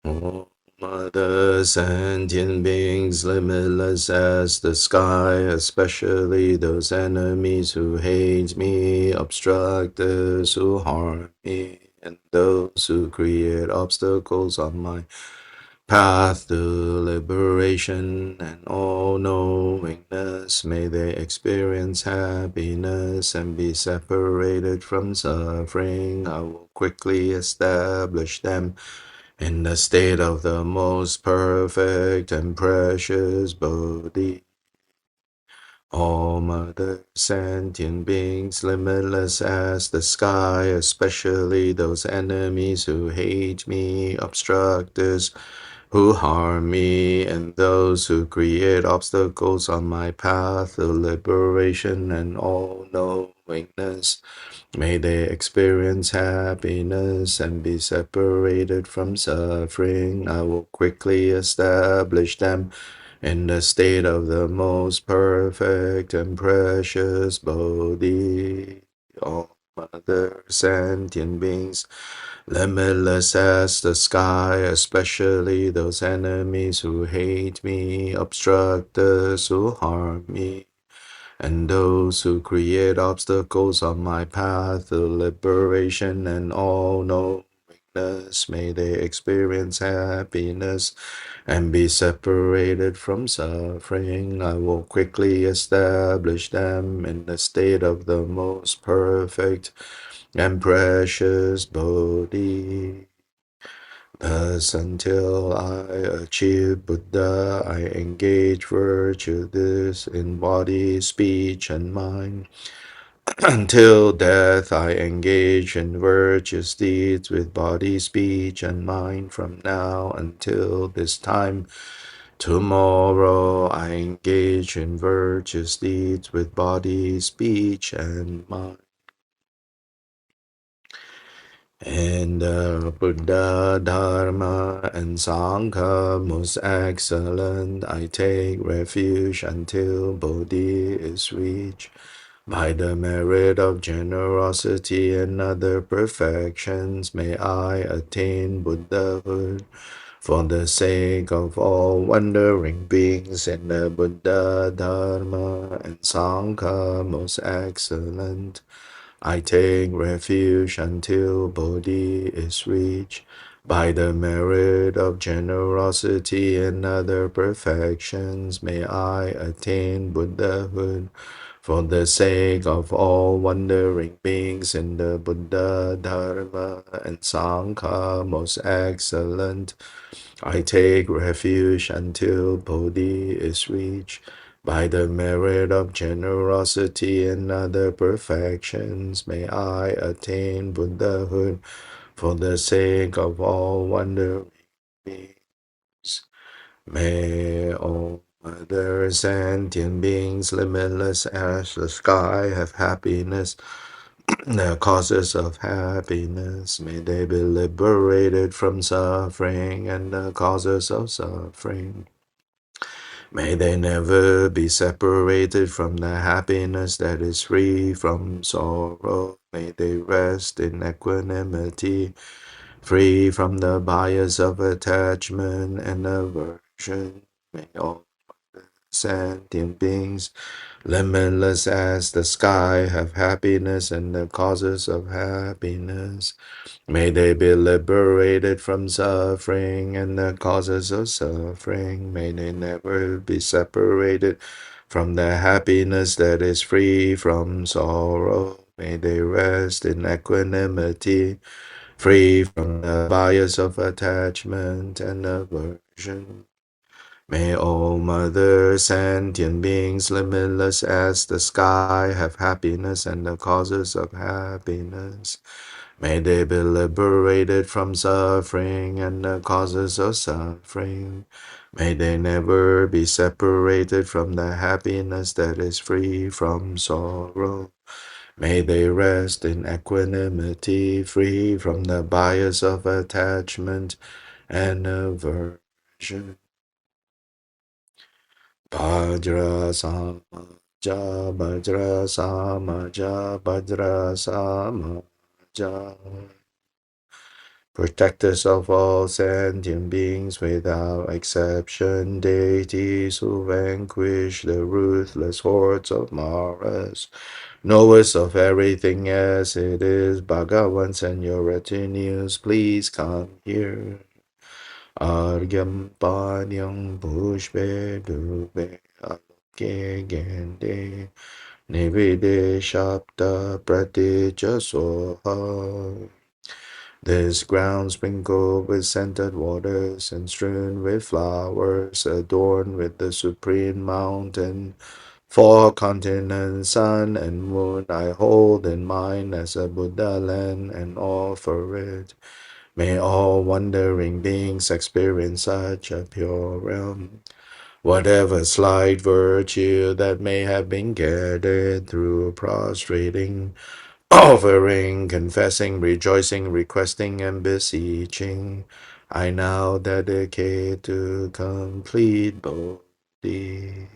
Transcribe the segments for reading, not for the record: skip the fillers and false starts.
All other sentient beings, limitless as the sky, especially those enemies who hate me, obstructors who harm me, and those who create obstacles on my path to liberation and all-knowingness. May they experience happiness and be separated from suffering. I will quickly establish them in the state of the most perfect and precious Bodhi. All mother sentient beings, limitless as the sky, especially those enemies who hate me, obstructors who harm me, and those who create obstacles on my path to liberation and all-knowingness. May they experience happiness and be separated from suffering. I will quickly establish them in the state of the most perfect and precious Bodhi. All other sentient beings, limitless as the sky, especially those enemies who hate me, obstructors who harm me, and those who create obstacles on my path to liberation and all-knowingness. May they experience happiness and be separated from suffering. I will quickly establish them in the state of the most perfect and precious Bodhi. Thus, until I achieve Buddha, I engage virtue this in body, speech, and mind. Until death, I engage in virtuous deeds with body, speech, and mind. From now until this time, tomorrow, I engage in virtuous deeds with body, speech, and mind. And the Buddha, Dharma, and Sangha most excellent, I take refuge until Bodhi is reached. By the merit of generosity and other perfections, may I attain Buddhahood. For the sake of all wandering beings in the Buddha, Dharma, and Sangha most excellent, I take refuge until Bodhi is reached. By the merit of generosity and other perfections, may I attain Buddhahood. For the sake of all wandering beings in the Buddha, Dharma, and Sangha most excellent, I take refuge until Bodhi is reached. By the merit of generosity and other perfections, may I attain Buddhahood. For the sake of all wandering beings, may all other sentient beings, limitless as the sky, have happiness. The causes of happiness, may they be liberated from suffering, and the causes of suffering, may they never be separated from the happiness that is free from sorrow. May they rest in equanimity, free from the bias of attachment and aversion. May all sentient beings, limitless as the sky, have happiness and the causes of happiness. May they be liberated from suffering and the causes of suffering. May they never be separated from the happiness that is free from sorrow. May they rest in equanimity, free from the bias of attachment and aversion. May all mother sentient beings, limitless as the sky, have happiness and the causes of happiness. May they be liberated from suffering and the causes of suffering. May they never be separated from the happiness that is free from sorrow. May they rest in equanimity, free from the bias of attachment and aversion. Vajra Samaja, Vajra Samaja, Vajra Samaja. protectors of all sentient beings without exception, deities who vanquish the ruthless hordes of Maras, knowers of everything as it is, Bhagavans and your retinues, please come here. Aryam Panyam Pushpe Dube Aloke Gende Nivide Shapta Pratija Soha. This ground sprinkled with scented waters and strewn with flowers, adorned with the supreme mountain, four continents, sun and moon, I hold in mind as a Buddha land and offer it. May all wandering beings experience such a pure realm. Whatever slight virtue that may have been gathered through prostrating, offering, confessing, rejoicing, requesting, and beseeching, I now dedicate to complete bodhi.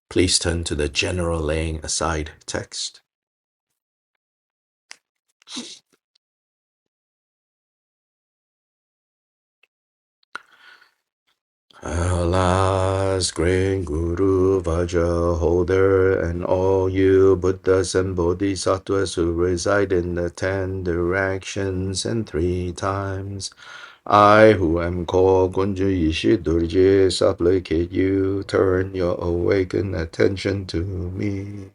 Please turn to the general laying aside text. Alas, great Guru, Vajra holder, and all you Buddhas and Bodhisattvas who reside in the 10 directions and 3 times, I, who am called Gunja Yishi Durje, supplicate you, turn your awakened attention to me.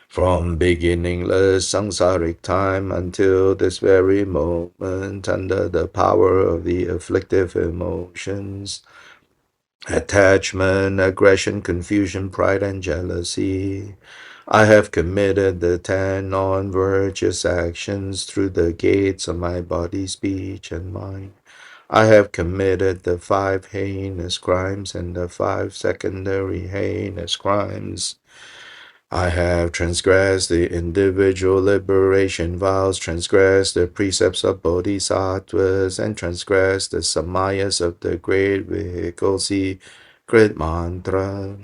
From beginningless samsaric time until this very moment, under the power of the afflictive emotions, attachment, aggression, confusion, pride, and jealousy, I have committed the 10 non-virtuous actions through the gates of my body, speech, and mind. I have committed the 5 heinous crimes and the 5 secondary heinous crimes. I have transgressed the individual liberation vows, transgressed the precepts of bodhisattvas, and transgressed the samayas of the great vehicle, secret mantra.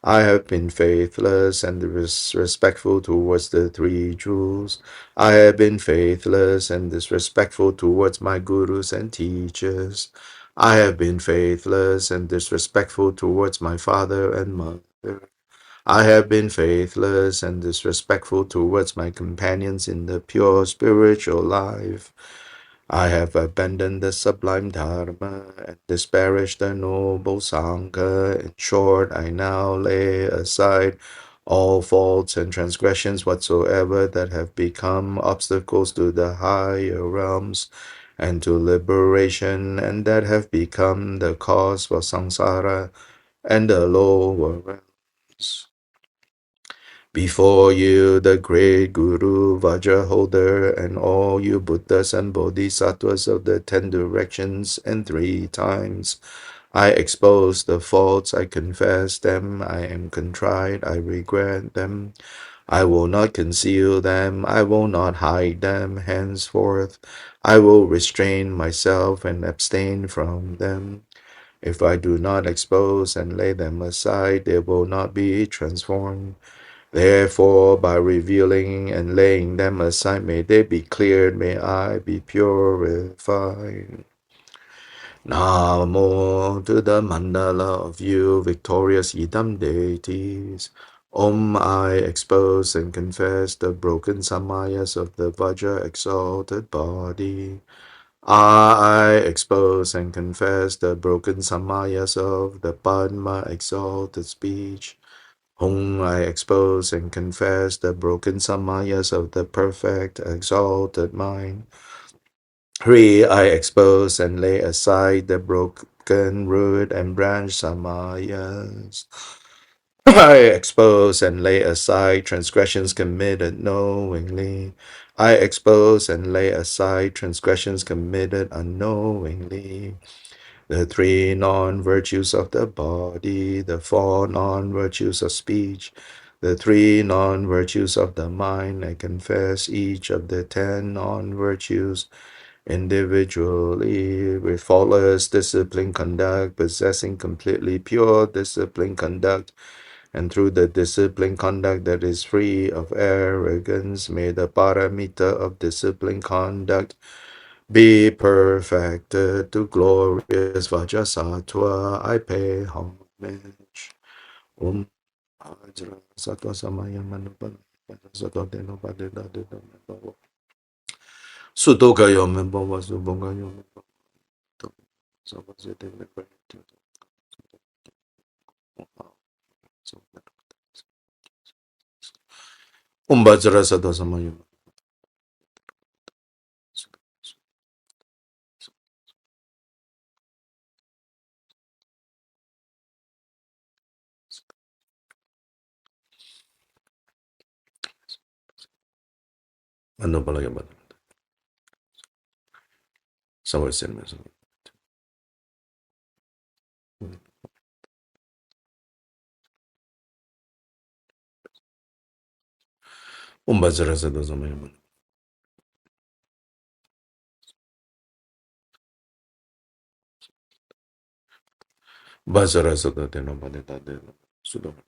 I have been faithless and disrespectful towards the 3 jewels. I have been faithless and disrespectful towards my gurus and teachers. I have been faithless and disrespectful towards my father and mother. I have been faithless and disrespectful towards my companions in the pure spiritual life. I have abandoned the sublime Dharma and disparaged the noble Sangha. In short, I now lay aside all faults and transgressions whatsoever that have become obstacles to the higher realms and to liberation, and that have become the cause for samsara and the lower realms. Before you, the great Guru, Vajra holder, and all you Buddhas and Bodhisattvas of the 10 directions and 3 times, I expose the faults, I confess them, I am contrite, I regret them. I will not conceal them, I will not hide them henceforth. I will restrain myself and abstain from them. If I do not expose and lay them aside, they will not be transformed. Therefore, by revealing and laying them aside, may they be cleared, may I be purified. Namo to the mandala of you, victorious Idam deities. Om, I expose and confess the broken samayas of the Vajra exalted body. I expose and confess the broken samayas of the Padma exalted speech. Whom I expose and confess the broken samayas of the perfect exalted mind. 3. I expose and lay aside the broken root and branch samayas. I expose and lay aside transgressions committed knowingly. I expose and lay aside transgressions committed unknowingly. The 3 non-virtues of the body, the 4 non-virtues of speech, the three non-virtues of the mind. I confess each of the 10 non-virtues individually with flawless disciplined conduct, possessing completely pure disciplined conduct, and through the disciplined conduct that is free of arrogance, may the paramita of disciplined conduct be perfected to glorious Vajrasattva. I pay homage. Om Vajra Sattva Samaya Manupala Sattva Deno Padeda Deda Membawa Sudokayo Membawa Subongayo Membawa Sabazete Membawa Om Vajra Sattva Samaya Manupala Yamada Sawasen Mesam Om Vajra Sattva Samaya Vajra Sattva Deno Padeda Deda Sudokayo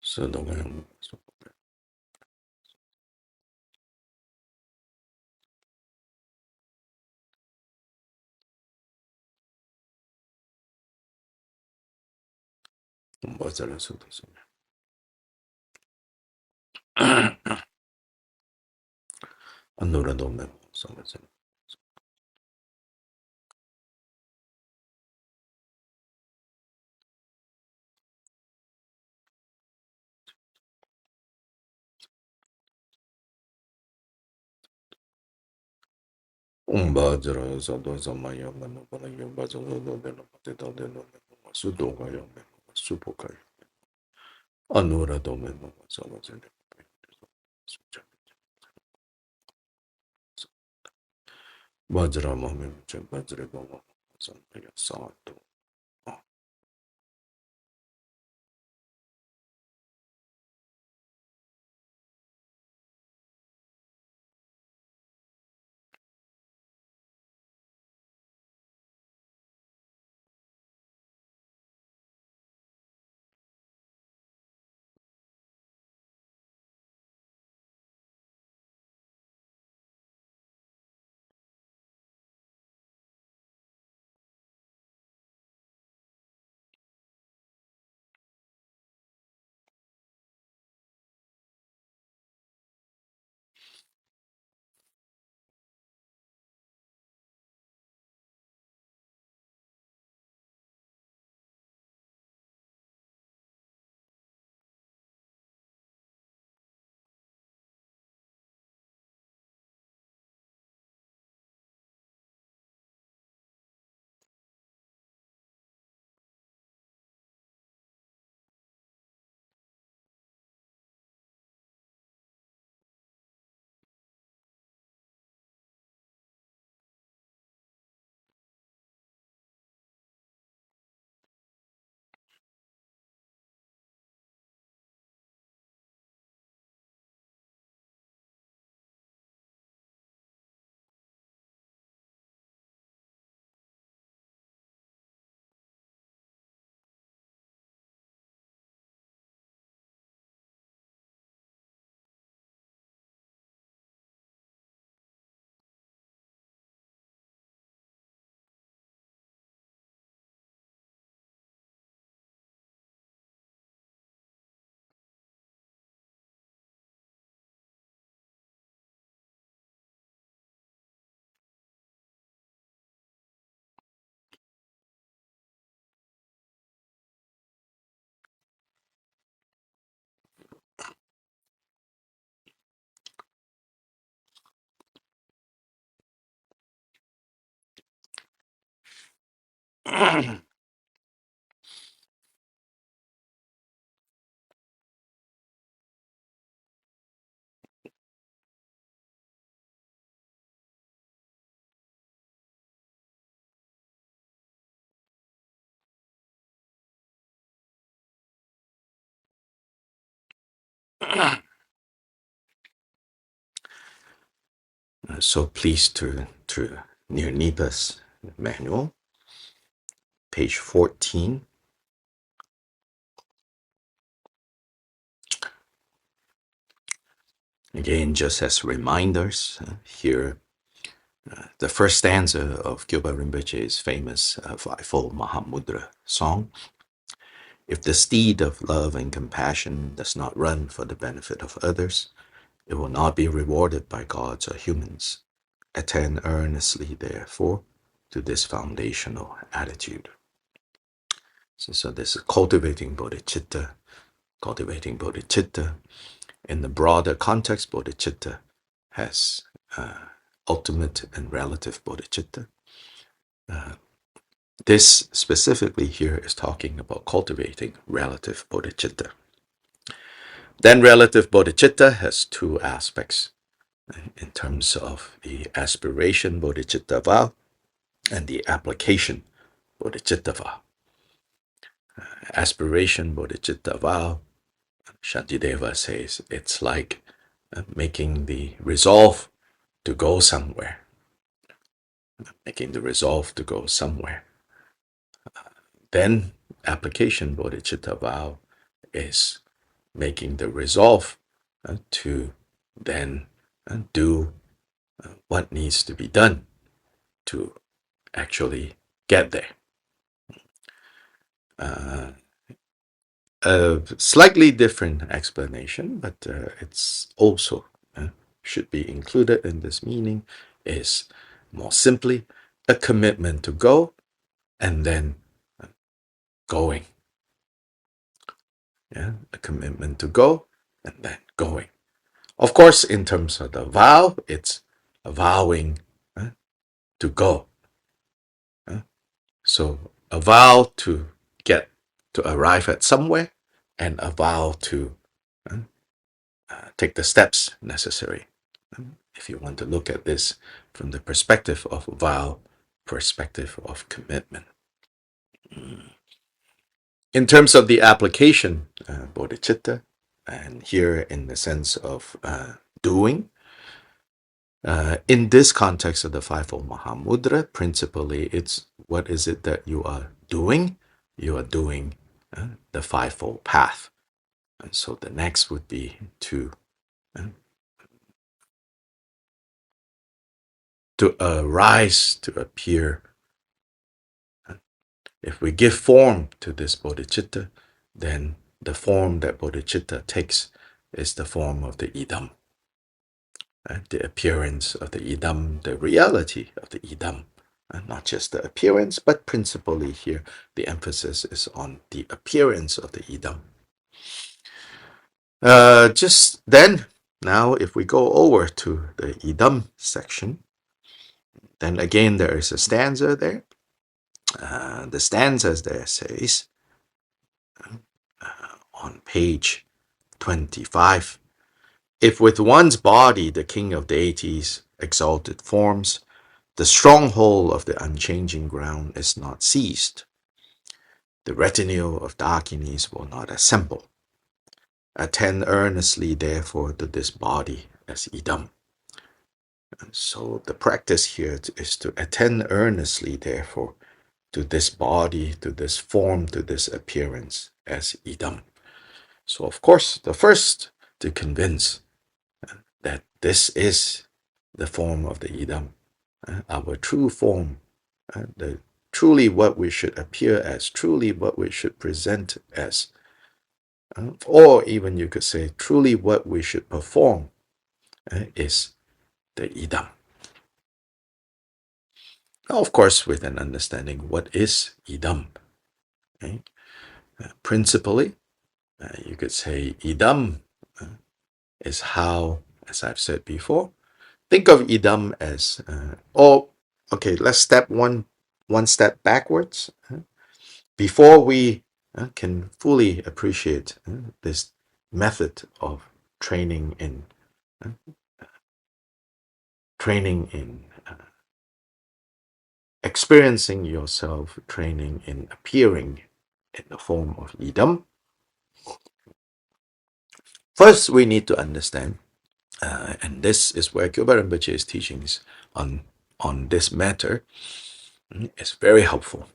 Sudokayo Om Vajra Sattva Samaya Anurado Membawa Sawasen Om Vajra Sattva Samaya Manupala Yamba Sattva Deno Padeda Deda Membawa Sudokayo Membawa Supokayo Anurado Membawa Sawasen Vajra Mahamudra Vajra Bhava Sampaya Sato. So please turn to near Nipa's manual, page 14. Again, just as reminders, here the first stanza of Gyoba Rinpoche's famous Fivefold Mahamudra song. If the steed of love and compassion does not run for the benefit of others, it will not be rewarded by gods or humans. Attend earnestly, therefore, to this foundational attitude. So this is cultivating bodhicitta. Cultivating bodhicitta. In the broader context, bodhicitta has ultimate and relative bodhicitta. This specifically here is talking about cultivating relative bodhicitta. Then relative bodhicitta has two aspects in terms of the aspiration bodhicitta vow and the application bodhicitta vow. Aspiration bodhicitta vow, Shantideva says, it's like making the resolve to go somewhere. Making the resolve to go somewhere. Then application bodhicitta vow is making the resolve to then do what needs to be done to actually get there. A slightly different explanation, but it's also should be included in this meaning, is more simply a commitment to go and then going. Yeah, a commitment to go and then going. Of course, in terms of the vow, it's vowing to go. So a vow to get to arrive at somewhere, and a vow to take the steps necessary if you want to look at this from the perspective of vow, perspective of commitment. In terms of the application, bodhicitta, and here in the sense of doing, in this context of the Fivefold Mahamudra, principally it's what is it that you are doing? You are doing the Fivefold Path. And so the next would be to arise, to appear. If we give form to this bodhicitta, then the form that bodhicitta takes is the form of the idam, the appearance of the idam, the reality of the idam. Not just the appearance, but principally here, the emphasis is on the appearance of the idam. Just then, now if we go over to the idam section, then again there is a stanza there. The stanzas there says, on page 25, if with one's body the king of deities exalted forms, the stronghold of the unchanging ground is not seized. The retinue of Dakinis will not assemble. Attend earnestly, therefore, to this body as idam. And so the practice here is to attend earnestly, therefore, to this body, to this form, to this appearance as idam. So, of course, the first to convince that this is the form of the idam, our true form, truly what we should appear as, truly what we should present as, or even you could say truly what we should perform is the idam. Now, of course, with an understanding what is idam. Right? Principally, you could say idam is how, as I've said before, think of idam as, okay, let's step one step backwards. Before we can fully appreciate this method of training in experiencing yourself, training in appearing in the form of idam. First, we need to understand, and this is where Gilbert Rinpoche's teachings on this matter is very helpful.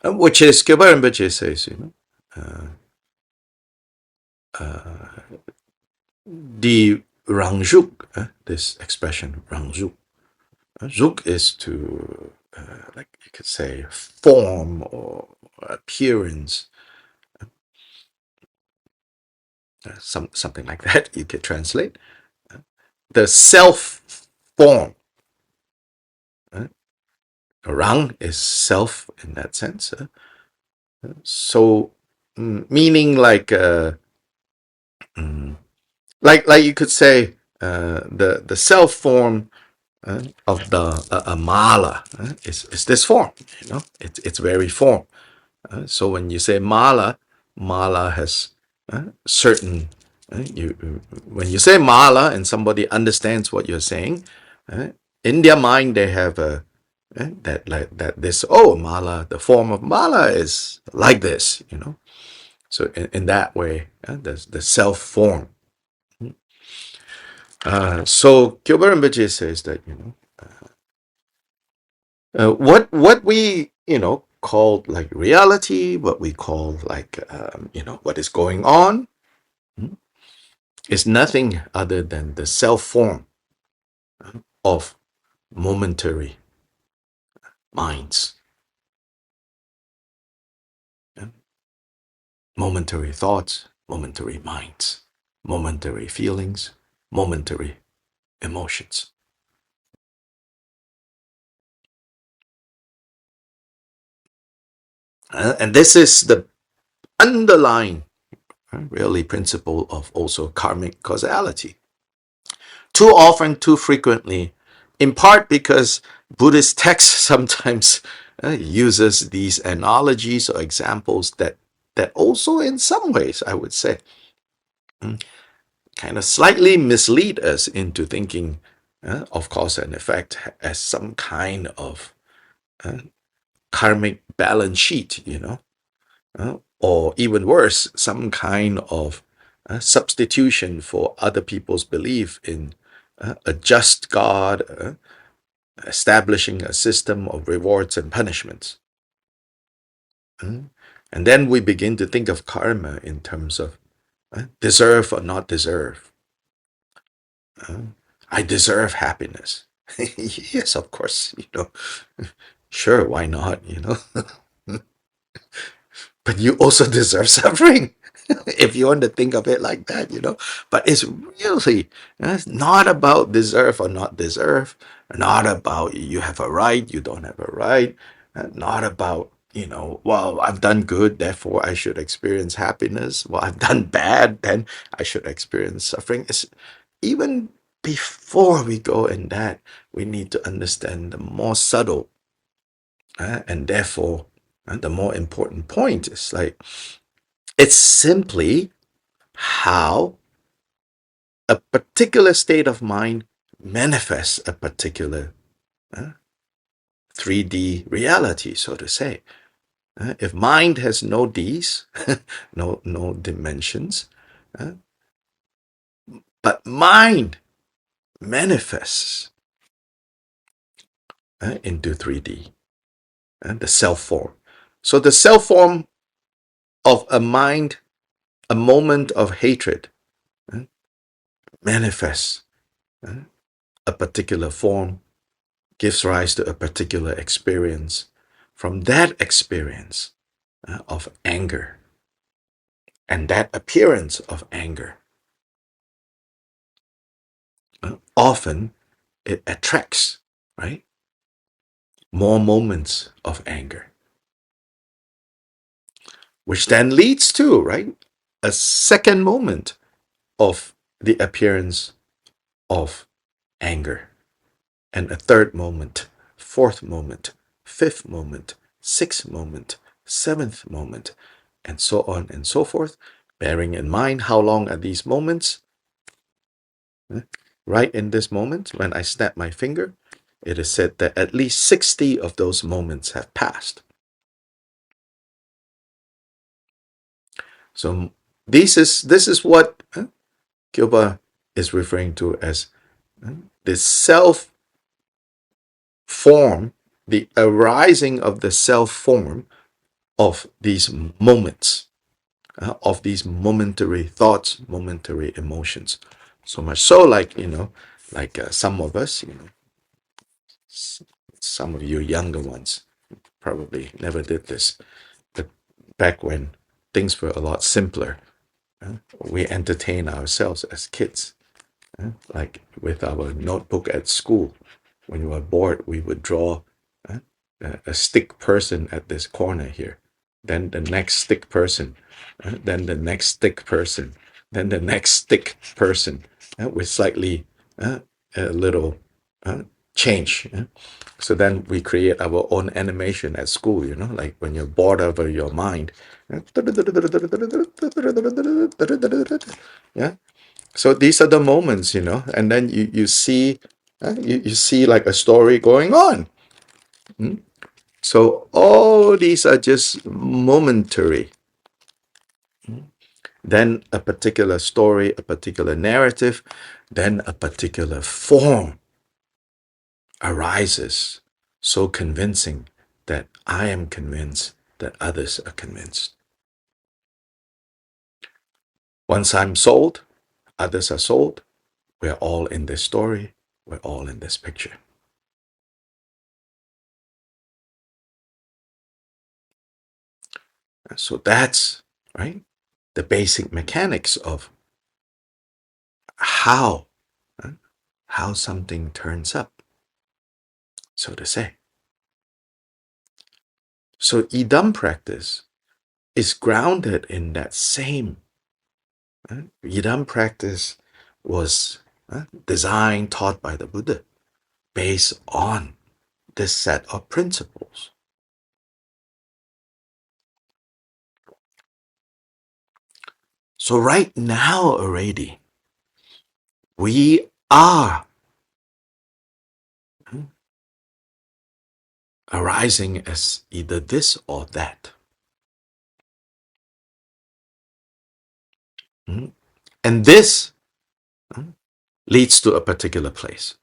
Which is, Gilbert Rinpoche says, the rangjuk, this expression rangjuk, juk is to, like you could say, form or appearance, something like that you could translate. The self form. Rang is self in that sense. So, meaning like you could say the self form of the mala is this form. It's very form. So when you say mala has certain. When you say mala and somebody understands what you're saying, in their mind they have that this mala, the form of mala is like this, So in that way, the self form. So Gilbert Rinpoche says that what we call like reality, what we call like what is going on, is nothing other than the self form of momentary minds, momentary thoughts, momentary minds, momentary feelings, momentary emotions. And this is the underlying, really, principle of also karmic causality. Too often, too frequently, in part because Buddhist texts sometimes uses these analogies or examples that also in some ways, I would say, kind of slightly mislead us into thinking of cause and effect as some kind of karmic balance sheet, or even worse, some kind of substitution for other people's belief in a just God, establishing a system of rewards and punishments. And then we begin to think of karma in terms of deserve or not deserve. I deserve happiness. Yes, of course, sure, why not, but you also deserve suffering. If you want to think of it like that, but it's really not about deserve or not deserve, not about you have a right, you don't have a right, not about, well, I've done good, therefore I should experience happiness. Well, I've done bad, then I should experience suffering. It's even before we go in that, we need to understand the more subtle and therefore the more important point is like, it's simply how a particular state of mind manifests a particular 3D reality, so to say. If mind has no Ds, no dimensions, but mind manifests into 3D, the self form. So the self form of a mind, a moment of hatred, manifests a particular form, gives rise to a particular experience. From that experience of anger and that appearance of anger, often it attracts, right, more moments of anger, which then leads to, right, a second moment of the appearance of anger, and a third moment, fourth moment, fifth moment, sixth moment, seventh moment, and so on and so forth, bearing in mind how long are these moments. Right in this moment, when I snap my finger, it is said that at least 60 of those moments have passed. So this is what Kyoba is referring to as the self form, the arising of the self form of these moments, of these momentary thoughts, momentary emotions. So much so, like, some of us, some of you younger ones probably never did this, but back when things were a lot simpler, we entertain ourselves as kids, like with our notebook at school. When we were bored, we would draw a stick person at this corner here, then the next stick person, then the next stick person, then the next stick person, with slightly a little change. So then we create our own animation at school, like when you're bored out of your mind. Yeah. So these are the moments, and then you see, you see like a story going on. So all these are just momentary. Then a particular story, a particular narrative, then a particular form arises, so convincing that I am convinced that others are convinced. Once I'm sold, others are sold. We're all in this story. We're all in this picture. So that's, right, the basic mechanics of how something turns up, so to say. So idam practice is grounded in that same. Idam practice was designed, taught by the Buddha, based on this set of principles. So right now already, We are arising as either this or that. And this leads to a particular place.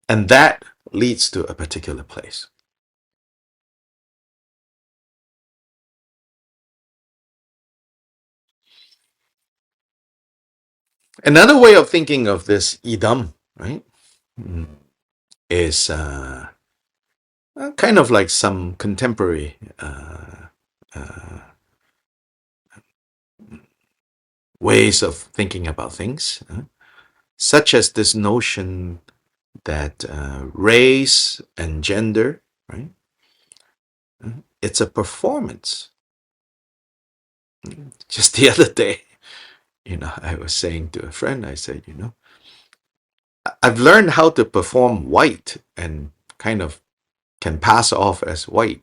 And that leads to a particular place. Another way of thinking of this idam, right, is kind of like some contemporary ways of thinking about things, such as this notion that race and gender, right, it's a performance. Just the other day, I was saying to a friend, I said, I've learned how to perform white and kind of can pass off as white.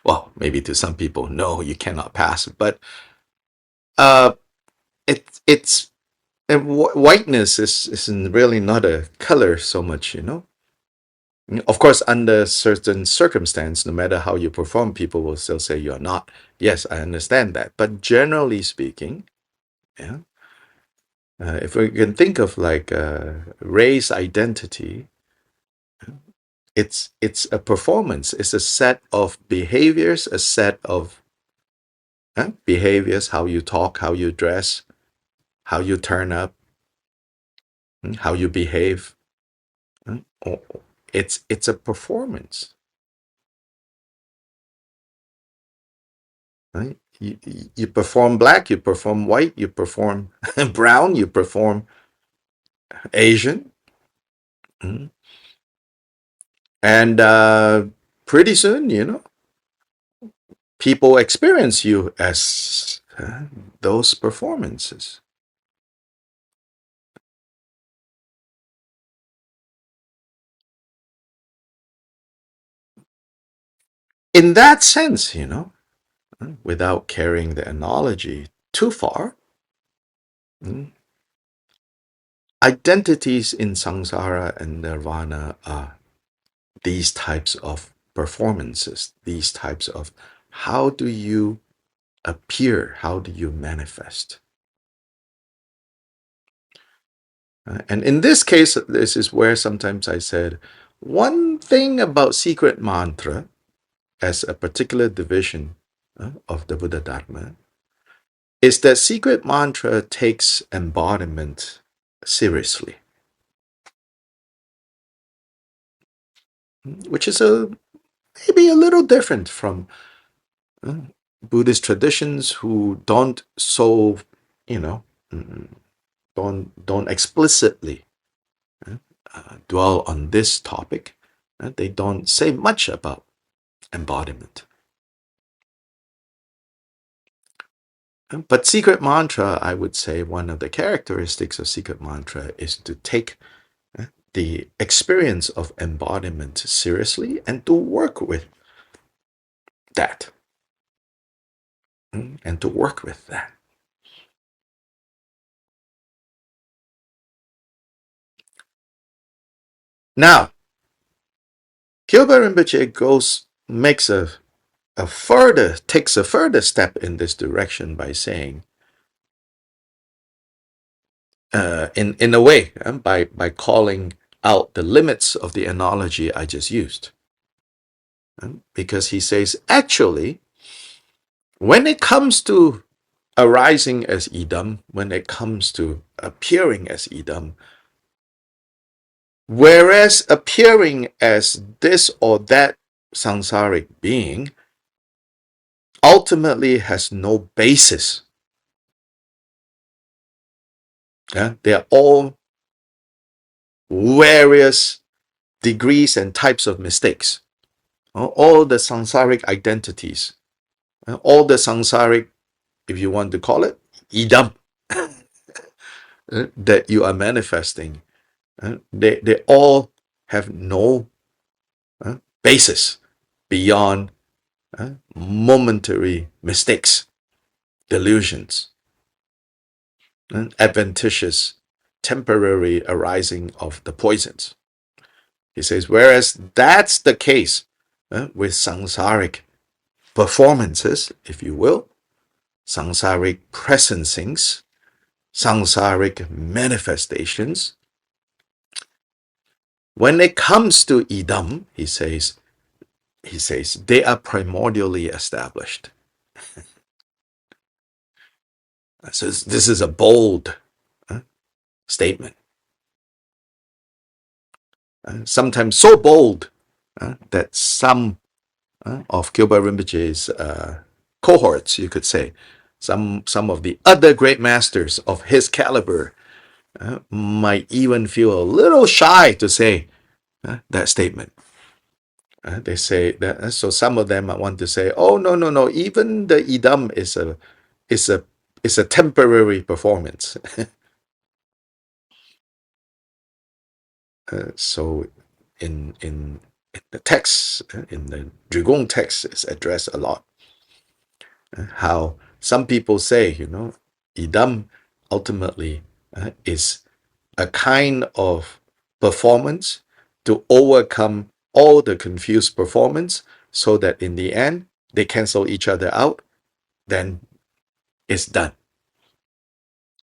Well, maybe to some people, no, you cannot pass. But uh, it's and whiteness is really not a color so much. Of course, under certain circumstance, no matter how you perform, people will still say you're not. Yes, I understand that. But generally speaking, yeah, if we can think of like race identity, it's a performance. It's a set of behaviors, a set of behaviors, how you talk, how you dress, how you turn up, how you behave. Oh, it's a performance, right? You perform black, you perform white, you perform brown, you perform Asian, and pretty soon, people experience you as those performances. In that sense, without carrying the analogy too far, identities in samsara and nirvana are these types of performances, these types of how do you appear, how do you manifest. And in this case, this is where sometimes I said, one thing about secret mantra as a particular division of the Buddha Dharma is that secret mantra takes embodiment seriously, which is maybe a little different from Buddhist traditions who don't so, don't explicitly dwell on this topic. They don't say much about embodiment. But secret mantra, I would say one of the characteristics of secret mantra is to take the experience of embodiment seriously and to work with that. And to work with that. Now, Gilbert Rinpoche takes a further step in this direction by saying, in a way, by calling out the limits of the analogy I just used. Because he says, actually, when it comes to arising as idam, when it comes to appearing as idam, whereas appearing as this or that samsaric being ultimately has no basis. They're all various degrees and types of mistakes. All the samsaric identities, all the samsaric, if you want to call it, idam, that you are manifesting, they all have no basis beyond momentary mistakes, delusions. adventitious, temporary arising of the poisons. He says, whereas that's the case with samsaric performances, if you will, samsaric presencings, samsaric manifestations. When it comes to idam, he says they are primordially established. So this is a bold statement, sometimes so bold that some of Gilbert Rinpoche's cohorts, you could say, some of the other great masters of his caliber might even feel a little shy to say that statement. They say that, so some of them want to say, "Oh, no, no, no! Even the idam is a is a temporary performance." So, in the text, in the Drigong text, is addressed a lot. How some people say, idam ultimately is a kind of performance to overcome all the confused performance, so that in the end they cancel each other out, then it's done.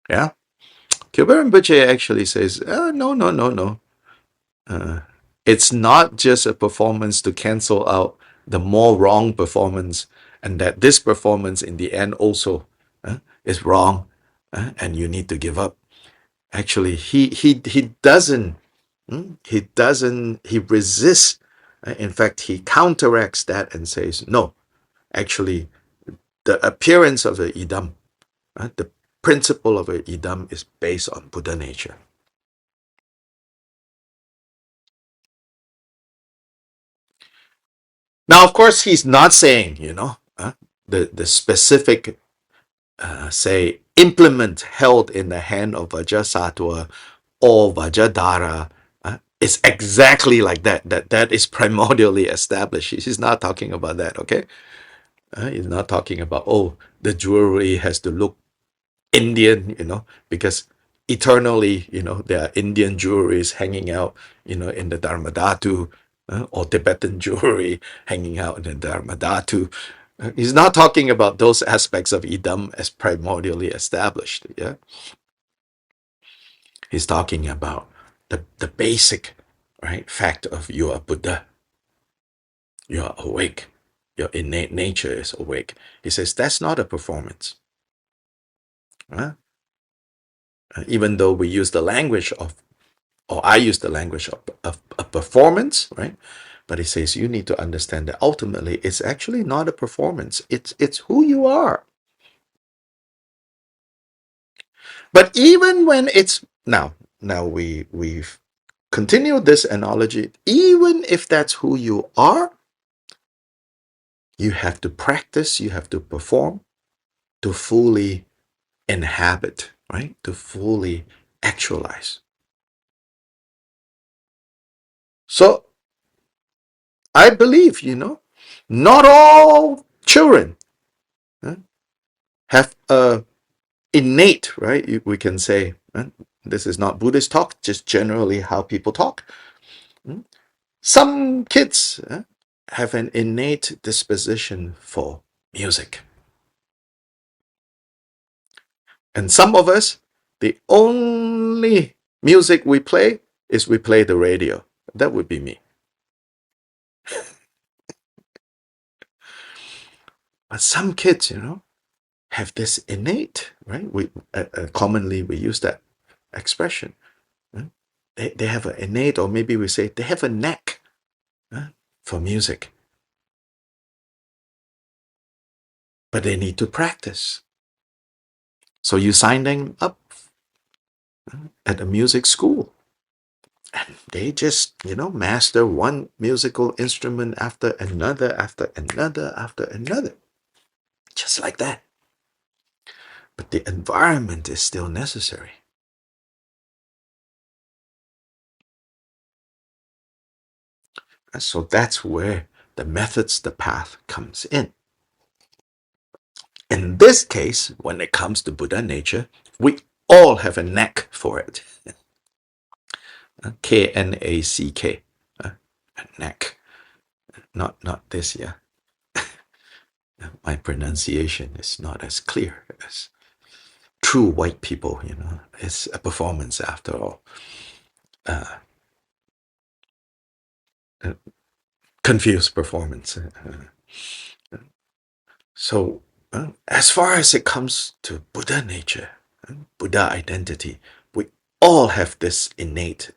Yeah. Gilbert Rinpoche actually says, no, no, no, no. It's not just a performance to cancel out the more wrong performance, and that this performance in the end also is wrong, and you need to give up. Actually, he doesn't. He resists. In fact, he counteracts that and says, no, actually, the appearance of the idam, the principle of a idam is based on Buddha nature. Now, of course, he's not saying, the specific, say, implement held in the hand of Vajrasattva or Vajradhara is exactly like that. That is primordially established. He's not talking about that, okay? He's not talking about, the jewelry has to look Indian, because eternally, there are Indian jewelries hanging out, in the Dharmadhatu, or Tibetan jewelry hanging out in the Dharmadhatu. He's not talking about those aspects of idam as primordially established. Yeah, he's talking about the basic, right, fact of you are Buddha, you are awake, your innate nature is awake. He says that's not a performance. Even though we use the language of, or I use the language of a performance, right? But he says you need to understand that ultimately it's actually not a performance. It's who you are. But even when it's now we've continued this analogy. Even if that's who you are, you have to practice, you have to perform to fully inhabit, right? To fully actualize. So I believe, not all children have a innate, right? We can say, this is not Buddhist talk, just generally how people talk. Some kids have an innate disposition for music. And some of us, the only music we play is we play the radio. That would be me. But some kids, have this innate, right? We commonly we use that expression. They have an innate, or maybe we say they have a knack for music, but they need to practice. So you sign them up at a music school, and they just, master one musical instrument after another, after another, after another, just like that. But the environment is still necessary. And so that's where the methods, the path comes in. In this case, when it comes to Buddha nature, we all have a knack for it. Knack. A knack. Not this, yeah. My pronunciation is not as clear as true white people, you know. It's a performance after all. Confused performance. So, as far as it comes to Buddha nature, Buddha identity, we all have this innate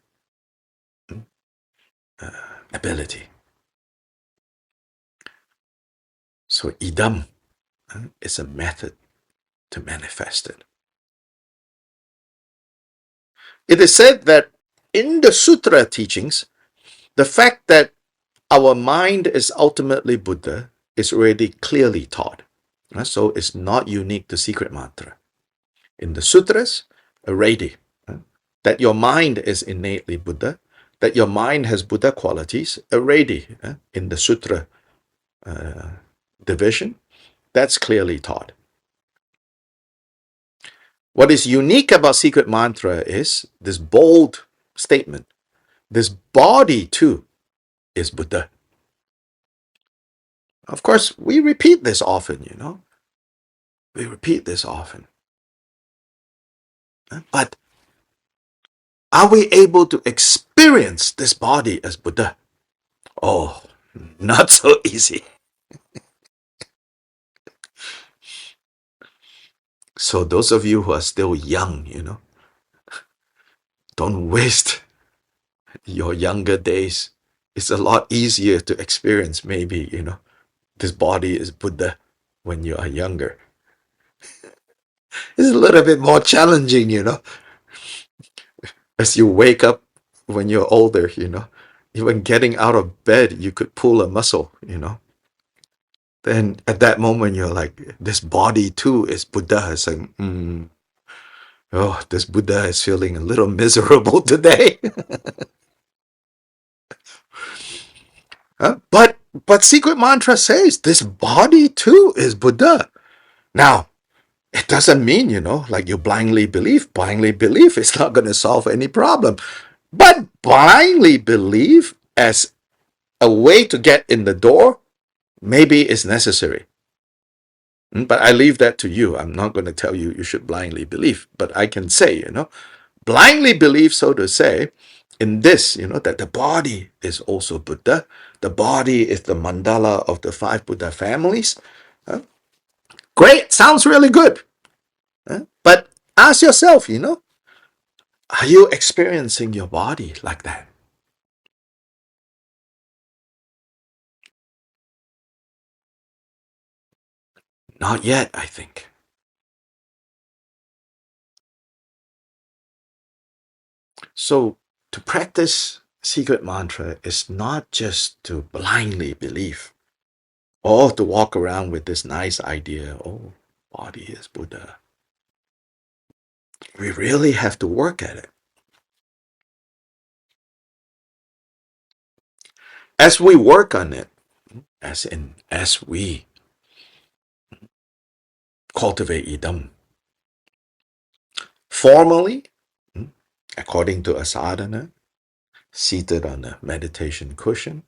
ability. So, idam is a method to manifest it. It is said that in the sutra teachings, the fact that our mind is ultimately Buddha is already clearly taught. So it's not unique to secret mantra. In the sutras, already, that your mind is innately Buddha, that your mind has Buddha qualities, already in the sutra division, that's clearly taught. What is unique about secret mantra is this bold statement. This body too is Buddha. Of course, we repeat this often, you know. We repeat this often. But are we able to experience this body as Buddha? Oh, not so easy. So those of you who are still young, you know, don't waste your younger days. It's a lot easier to experience maybe, you know, this body is Buddha when you are younger. It's a little bit more challenging, you know, as you wake up when you're older, you know. Even getting out of bed, you could pull a muscle, you know. Then at that moment, you're like, this body too is Buddha. It's like, oh, this Buddha is feeling a little miserable today. But secret mantra says this body too is Buddha. Now, it doesn't mean, you know, like you blindly believe. Blindly believe is not going to solve any problem. But blindly believe as a way to get in the door maybe is necessary. But I leave that to you. I'm not going to tell you you should blindly believe. But I can say, you know, blindly believe, so to say, in this, you know, that the body is also Buddha. The body is the mandala of the five Buddha families. Great, sounds really good. But ask yourself, you know, are you experiencing your body like that? Not yet, I think. So to practice secret mantra is not just to blindly believe or to walk around with this nice idea, oh, body is Buddha. We really have to work at it. As we work on it, as we cultivate idam, formally, according to a sadhana, seated on a meditation cushion,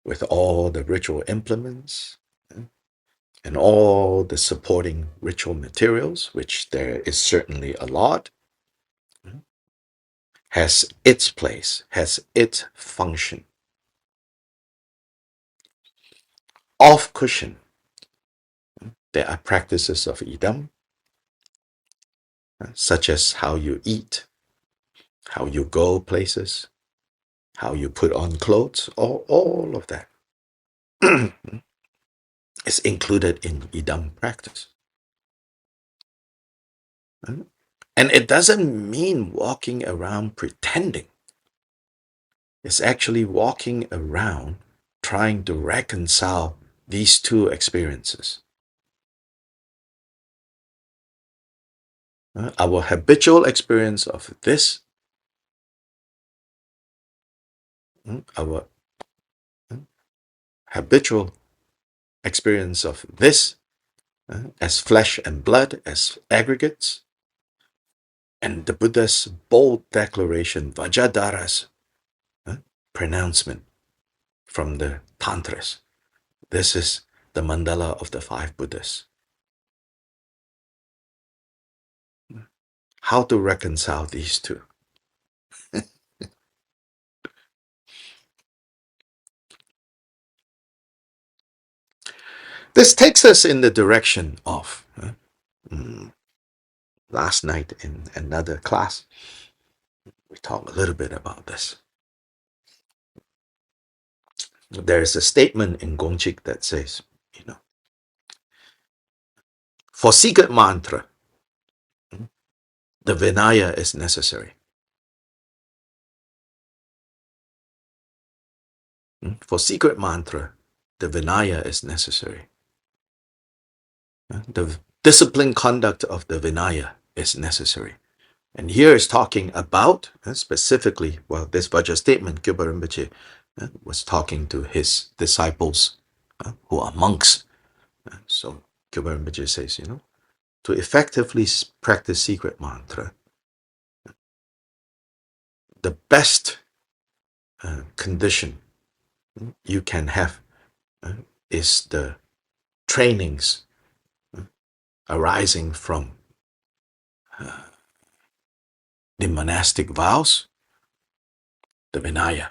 with all the ritual implements and all the supporting ritual materials, which there is certainly a lot, has its place, has its function. Off cushion, there are practices of idam, such as how you eat, how you go places, how you put on clothes, all of that is included in idam practice. And it doesn't mean walking around pretending. It's actually walking around trying to reconcile these two experiences. Our habitual experience of this, our habitual experience of this as flesh and blood, as aggregates, And the Buddha's bold declaration, Vajradhara's pronouncement from the Tantras. This is the mandala of the five Buddhas. How to reconcile these two? This takes us in the direction of last night in another class. We talked a little bit about this. There is a statement in Gongchik that says, for secret mantra, the Vinaya is necessary. For secret mantra, the Vinaya is necessary. The disciplined conduct of the Vinaya is necessary. And here is talking about, specifically, well, this Vajra statement, Gyalpa Rinpoche was talking to his disciples who are monks. So Gyalpa Rinpoche says, to effectively practice secret mantra, the best condition you can have is the trainings arising from the monastic vows, the Vinaya.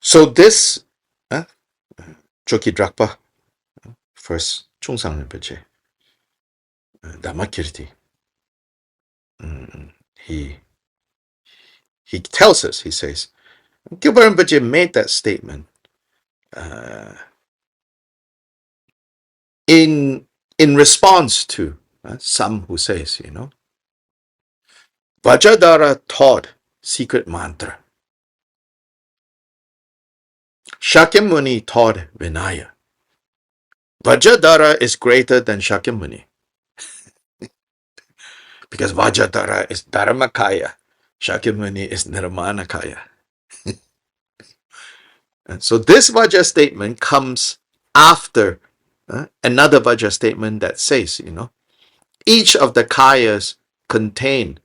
So this Choki Drakpa, first Chungsang Rinpoche, Dhammakirti, he tells us, he says, Gyalpa Rinpoche made that statement in response to some who says, Vajradhara taught secret mantra. Shakyamuni taught Vinaya. Vajradhara is greater than Shakyamuni because Vajradhara is Dharmakaya. Shakyamuni is Nirmanakaya. And so this Vajra statement comes after another Vajra statement that says, each of the kayas contain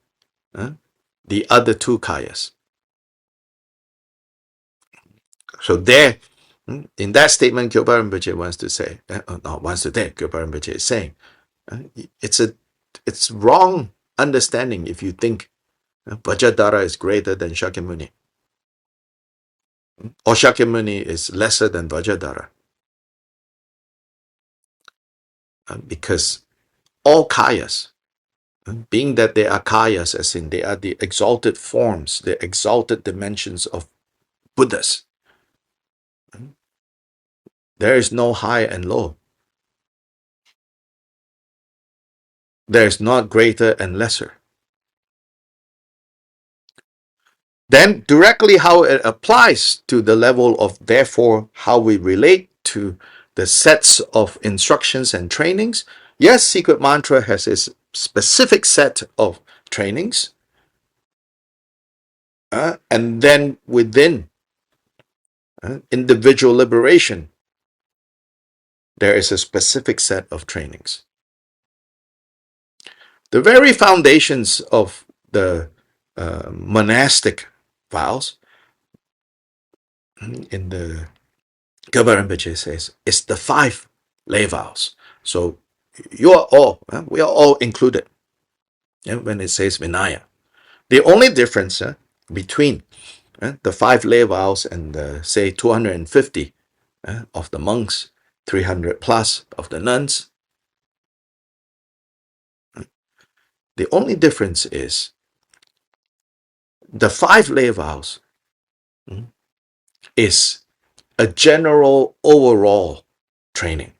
the other two kayas. So there, in that statement, Gyalpa Rinpoche wants to say, Gyalpa Rinpoche is saying, it's wrong understanding if you think Vajradhara is greater than Shakyamuni, or Shakyamuni is lesser than Vajradhara. Because all kayas, being that they are kayas, as in they are the exalted forms, the exalted dimensions of Buddhas, there is no high and low. There is not greater and lesser. Then directly how it applies to the level of, therefore, how we relate to the sets of instructions and trainings. Yes, secret mantra has its specific set of trainings. And then within individual liberation, there is a specific set of trainings. The very foundations of the monastic vows, in the Gyalpa Rinpoche says, is the 5 lay vows. So we are all included when it says Vinaya. The only difference between the 5 lay vows and the, say, 250 of the monks, 300 plus of the nuns, the only difference is the 5 lay vows is a general overall training.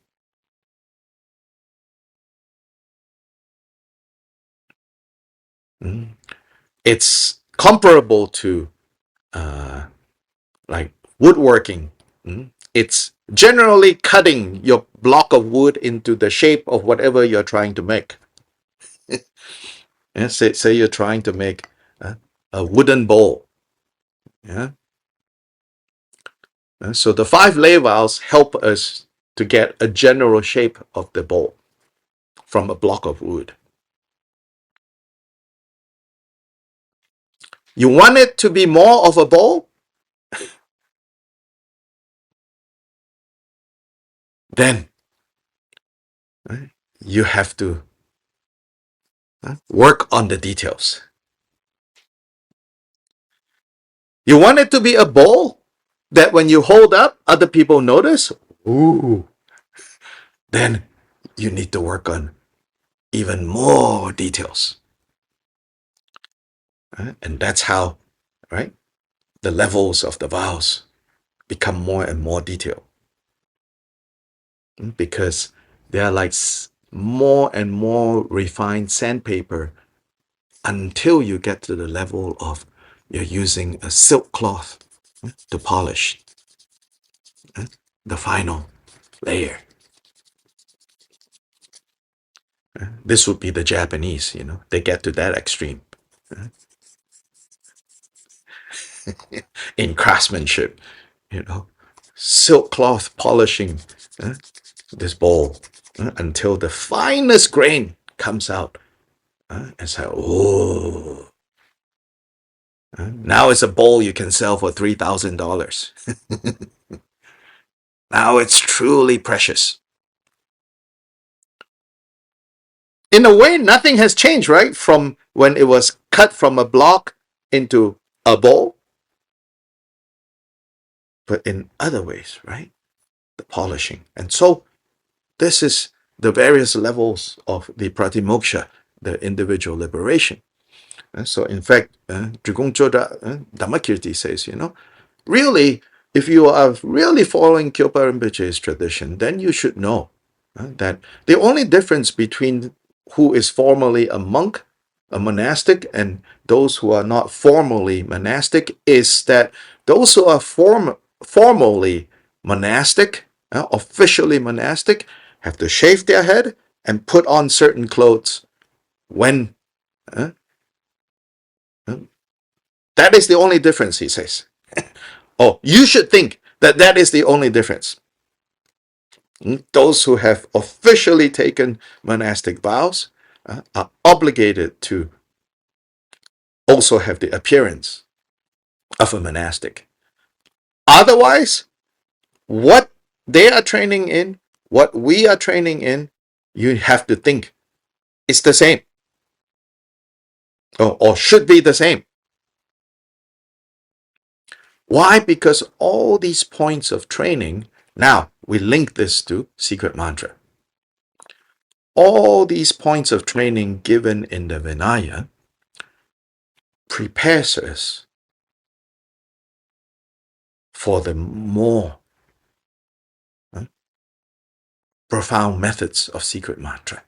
It's comparable to like woodworking. It's generally cutting your block of wood into the shape of whatever you're trying to make. Say you're trying to make a wooden bowl. So the 5 lay vows help us to get a general shape of the bowl. from a block of wood. You want it to be more of a bowl? Then right, you have to work on the details. You want it to be a bowl that when you hold up, other people notice? Ooh. Then you need to work on even more details. Right? And that's how, right, the levels of the vows become more and more detailed. Because they are like more and more refined sandpaper until you get to the level of you're using a silk cloth to polish the final layer. This would be the Japanese, they get to that extreme in craftsmanship, you know, silk cloth polishing this bowl until the finest grain comes out. It's like, oh, now it's a bowl you can sell for $3,000. Now it's truly precious. In a way, nothing has changed, right? From when it was cut from a block into a bowl. But in other ways, right? The polishing. And so this is the various levels of the pratimoksha, the individual liberation. So in fact, Drigong Choda Dhammakirti says, really, if you are really following Kyopa Rinpoche's tradition, then you should know that the only difference between who is formally a monk, a monastic, and those who are not formally monastic is that those who are formally monastic, officially monastic, have to shave their head and put on certain clothes when that is the only difference, he says. Oh, you should think that that is the only difference. Those who have officially taken monastic vows are obligated to also have the appearance of a monastic. Otherwise, what they are training in, what we are training in, you have to think it's the same or should be the same. Why? Because all these points of training, now we link this to secret mantra. All these points of training given in the Vinaya prepares us for the more profound methods of secret mantra.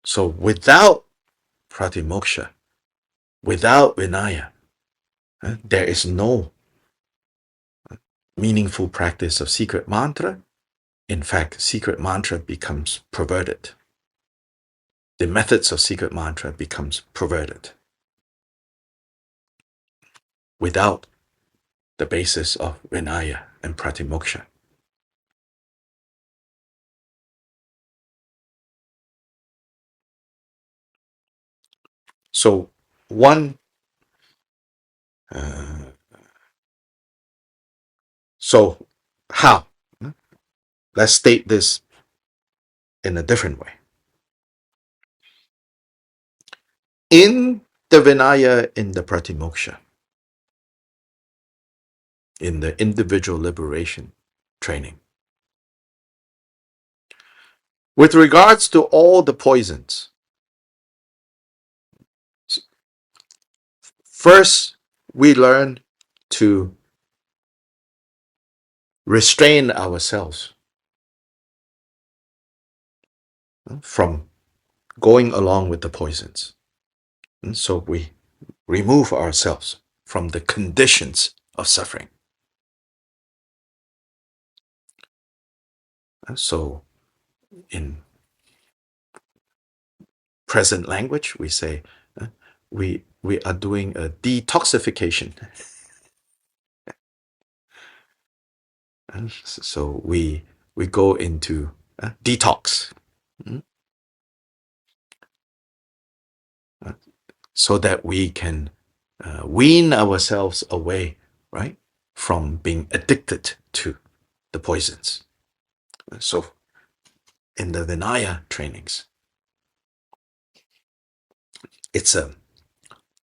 So without pratimoksha, without Vinaya, there is no meaningful practice of secret mantra. In fact, secret mantra becomes perverted. The methods of secret mantra becomes perverted without the basis of Vinaya and pratimoksha. So so how? Let's state this in a different way. In the Vinaya, in the pratimoksha, in the individual liberation training, with regards to all the poisons, first we learn to restrain ourselves from going along with the poisons. And so we remove ourselves from the conditions of suffering. So in present language, we say we are doing a detoxification. So we go into detox, uh, so that we can wean ourselves away, right, from being addicted to the poisons. So in the Vinaya trainings, it's a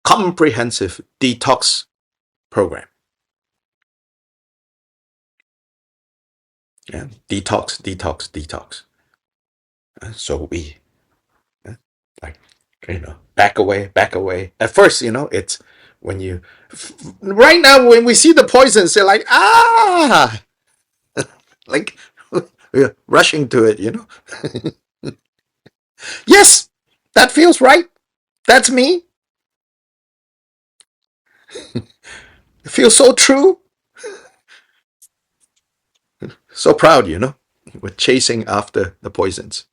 comprehensive detox program. Yeah, detox, detox, detox. So we like back away, back away. At first, it's when you right now when we see the poisons, they're like like we're rushing to it. Yes, that feels right. That's me. It feels so true. So proud. We're chasing after the poisons.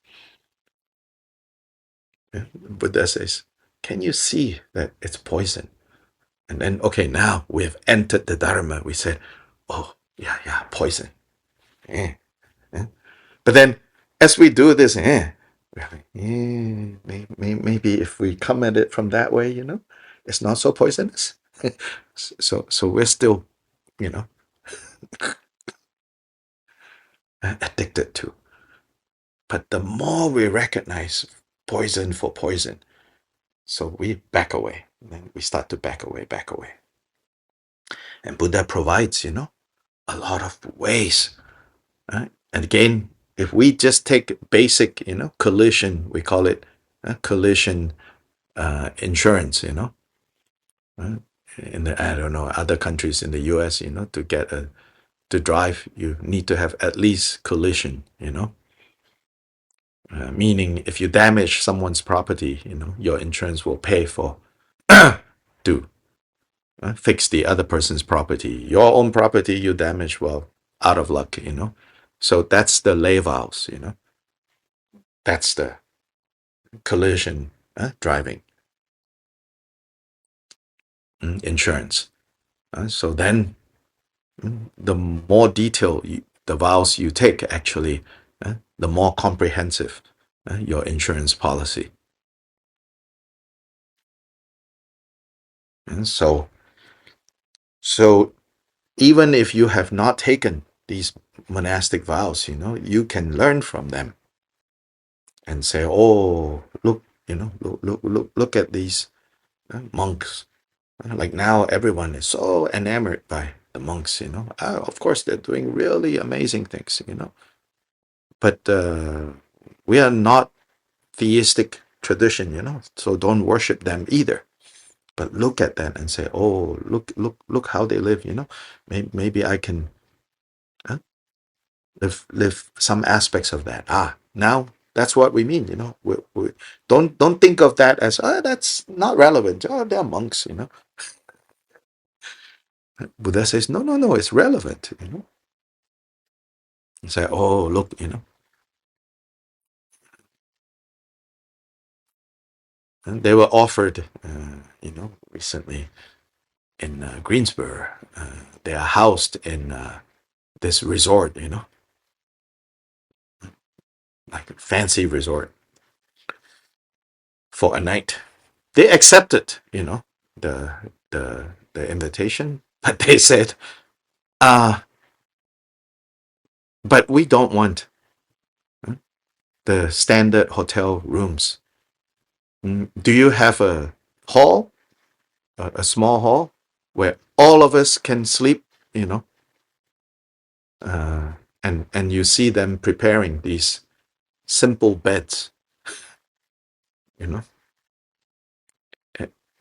Yeah? Buddha says, can you see that it's poison? And then, okay, now we've entered the Dharma. We said, oh, yeah, poison. Eh, eh. But then, as we do this, we're like, maybe if we come at it from that way, it's not so poisonous. So we're still, you know, addicted to. But the more we recognize poison for poison, so we back away. And then we start to back away, back away. And Buddha provides, a lot of ways. Right? And again, if we just take basic, collision, we call it collision insurance, right? In the, I don't know, other countries in the US, to get to drive, you need to have at least collision, meaning if you damage someone's property, your insurance will pay for to fix the other person's property. Your own property you damage, well, out of luck. So that's the lay vows, that's the collision driving insurance. So then the more detail the vows you take, actually, the more comprehensive your insurance policy. And so even if you have not taken these monastic vows, you can learn from them and say, oh, look, look at these monks. Like now, everyone is so enamored by the monks. Of course, they're doing really amazing things. But we are not theistic tradition, so don't worship them either. But look at that and say, oh, look how they live. Maybe I can live some aspects of that. Now that's what we mean. We don't think of that as that's not relevant. Oh, they're monks. Buddha says, no, it's relevant. You say, oh, look. And they were offered, recently in Greensboro. They are housed in this resort, like a fancy resort for a night. They accepted, the the invitation, but they said, uh, but we don't want the standard hotel rooms. Do you have a hall, a small hall, where all of us can sleep? Uh, and you see them preparing these simple beds, you know,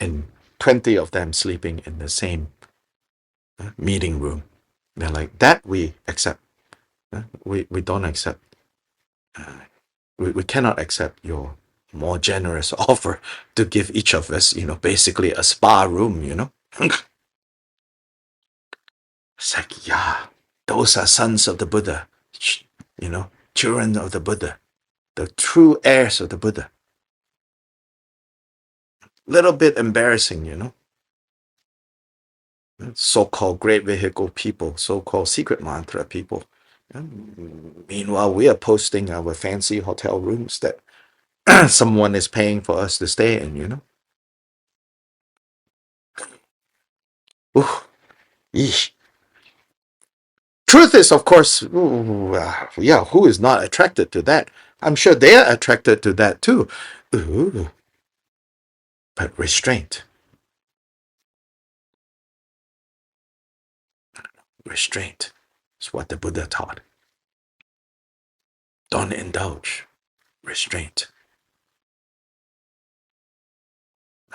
and 20 of them sleeping in the same meeting room. They're like, that we accept. We don't accept. We cannot accept your more generous offer to give each of us, basically a spa room. It's like, yeah, those are sons of the Buddha, children of the Buddha, the true heirs of the Buddha. Little bit embarrassing. so-called great vehicle people, so-called secret mantra people. Meanwhile, we are posting our fancy hotel rooms that someone is paying for us to stay in, Ooh, yeesh. Truth is, of course, yeah, who is not attracted to that? I'm sure they are attracted to that too. Ooh, but restraint, restraint is what the Buddha taught. Don't indulge, restraint.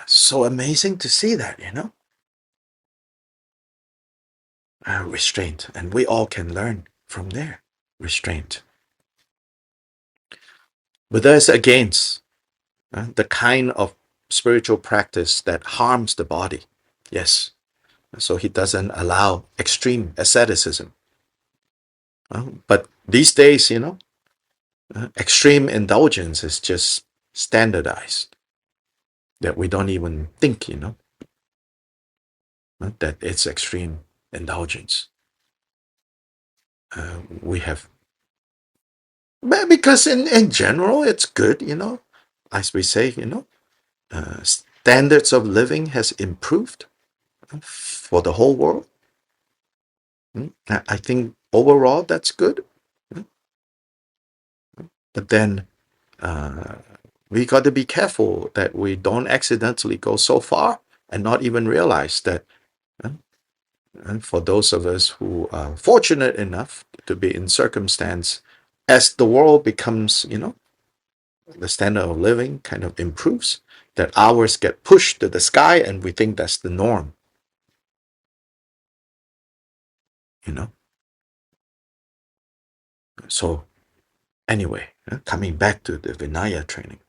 So amazing to see that, restraint. And we all can learn from there, restraint. Buddha is against the kind of spiritual practice that harms the body. Yes. So he doesn't allow extreme asceticism. But these days, extreme indulgence is just standardized, that we don't even think, that it's extreme indulgence. We have, because in general, it's good, as we say, standards of living has improved for the whole world. I think overall that's good. But then we got to be careful that we don't accidentally go so far and not even realize that for those of us who are fortunate enough to be in circumstance, as the world becomes, the standard of living kind of improves, that ours get pushed to the sky and we think that's the norm, So anyway, coming back to the Vinaya training.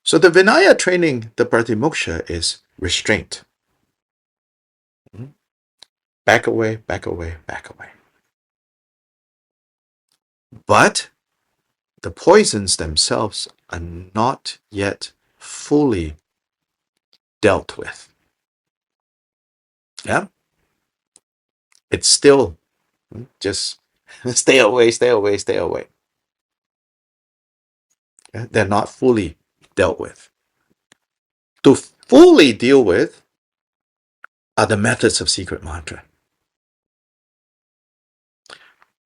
So the Vinaya training, the Pratimoksha, is restraint. Back away, back away, back away. But the poisons themselves are not yet fully dealt with. Yeah? It's still just stay away, stay away, stay away. Yeah? They're not fully dealt with. To fully deal with are the methods of secret mantra.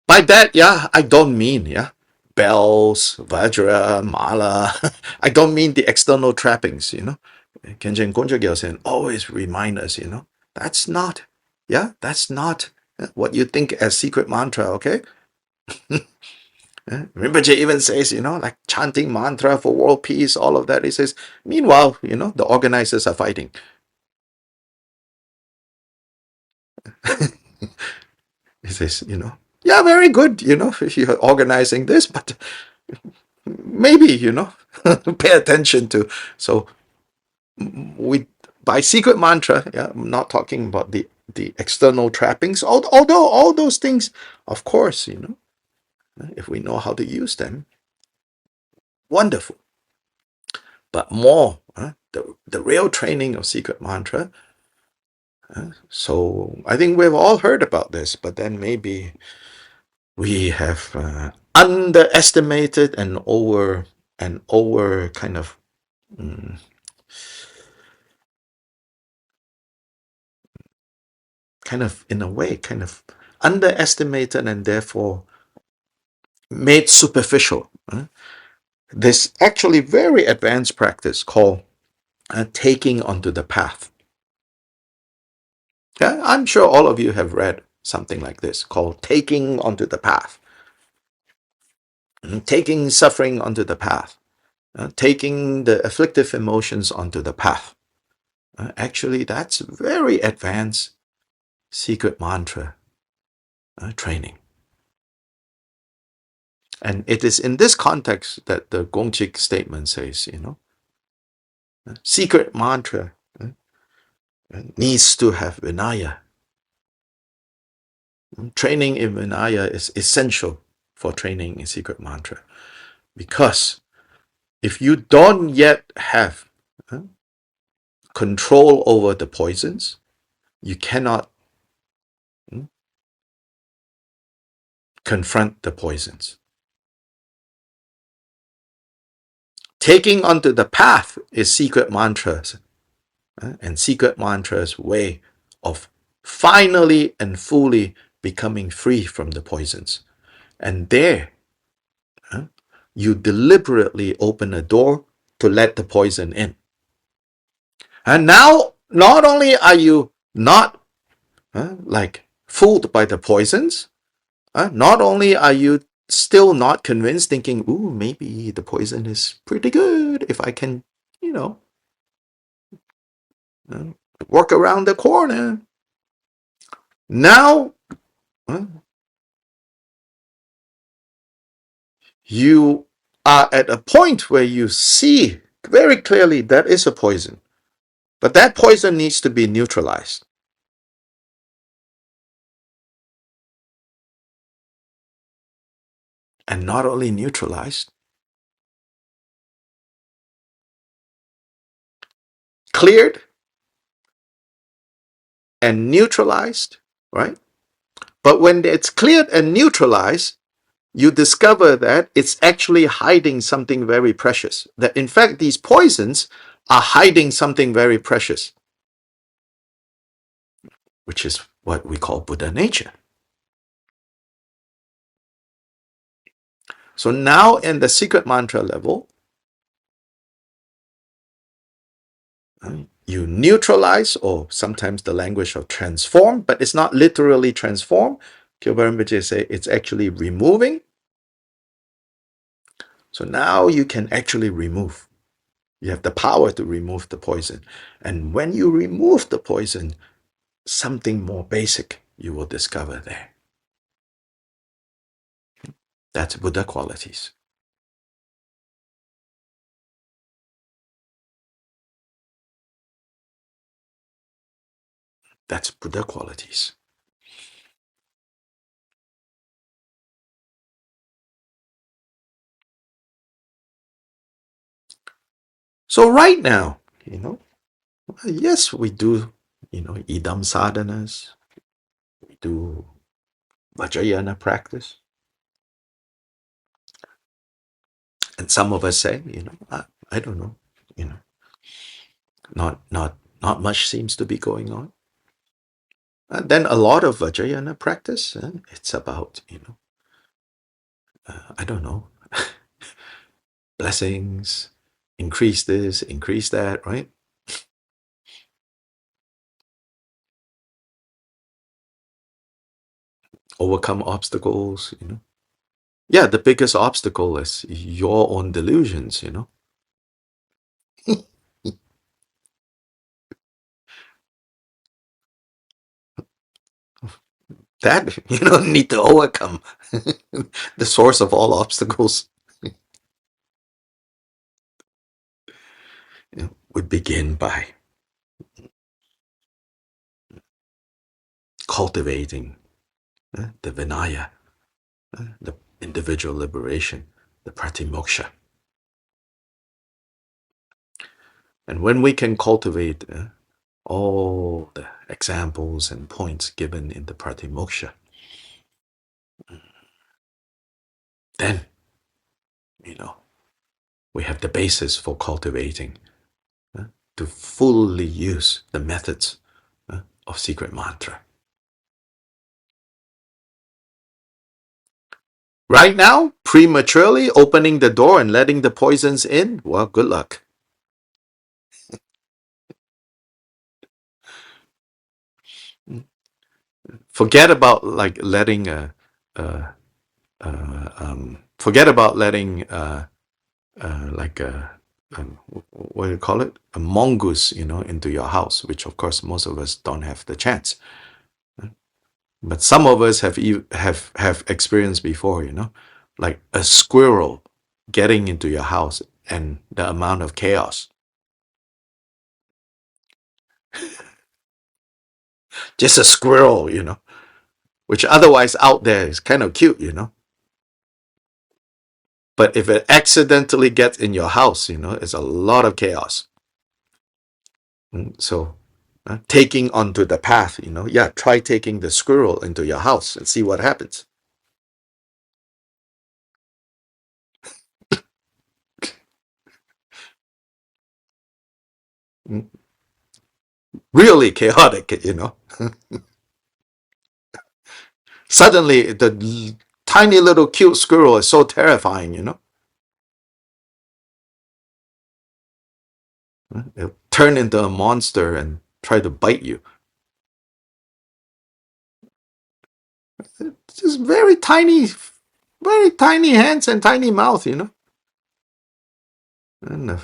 By that, I don't mean, bells, vajra, mala. I don't mean the external trappings, Kenjen Gonja saying, always remind us, that's not, that's not what you think as secret mantra, okay? Rinpoche even says, like chanting mantra for world peace, all of that. He says, meanwhile, the organizers are fighting. He says, very good, if you're organizing this, but maybe, pay attention to. So we, by secret mantra, I'm not talking about the external trappings, although all those things, of course, if we know how to use them, wonderful. But more, the real training of secret mantra. So I think we've all heard about this, but then maybe we have underestimated and over kind of in a way kind of underestimated and therefore made superficial. This actually very advanced practice called taking onto the path. Yeah, I'm sure all of you have read something like this called taking onto the path. Taking suffering onto the path. Taking the afflictive emotions onto the path. Actually, that's very advanced secret mantra training. And it is in this context that the Gongchik statement says, secret mantra needs to have Vinaya. Training in Vinaya is essential for training in secret mantra. Because if you don't yet have control over the poisons, you cannot mm, confront the poisons. Taking onto the path is secret mantras, and secret mantras' way of finally and fully becoming free from the poisons. And there, you deliberately open a door to let the poison in. And now, not only are you not like fooled by the poisons, not only are you still not convinced, thinking, ooh, maybe the poison is pretty good if I can, you know, uh, work around the corner. Now, you are at a point where you see very clearly that is a poison, but that poison needs to be neutralized. And not only neutralized, cleared and neutralized, right? But when it's cleared and neutralized, you discover that it's actually hiding something very precious. That in fact, these poisons are hiding something very precious, which is what we call Buddha nature. So now in the secret mantra level, you neutralize, or sometimes the language of transform, but it's not literally transform. Gilbert Rinpoche say it's actually removing. So now you can actually remove. You have the power to remove the poison. And when you remove the poison, something more basic you will discover there. That's Buddha qualities. That's Buddha qualities. So right now, yes, we do, idam sadhanas, we do vajrayana practice. And some of us say, I don't know, not much seems to be going on. And then a lot of vajrayana practice, it's about, I don't know, blessings, increase this, increase that, right? Overcome obstacles, Yeah, the biggest obstacle is your own delusions, That, need to overcome. The source of all obstacles would begin by cultivating the Vinaya, the individual liberation, the Pratimoksha. And when we can cultivate all the examples and points given in the Pratimoksha, then, we have the basis for cultivating to fully use the methods of secret mantra. Right now, prematurely opening the door and letting the poisons in, well, good luck. Forget about like letting forget about letting like what do you call it, a mongoose, into your house, which of course most of us don't have the chance. But some of us have experienced before, like a squirrel getting into your house and the amount of chaos. Just a squirrel, which otherwise out there is kind of cute, But if it accidentally gets in your house, it's a lot of chaos. So Taking onto the path, yeah, try taking the squirrel into your house and see what happens. Mm. Really chaotic. Suddenly, the tiny little cute squirrel is so terrifying. It'll turn into a monster and try to bite you. It's just very tiny hands and tiny mouth. And a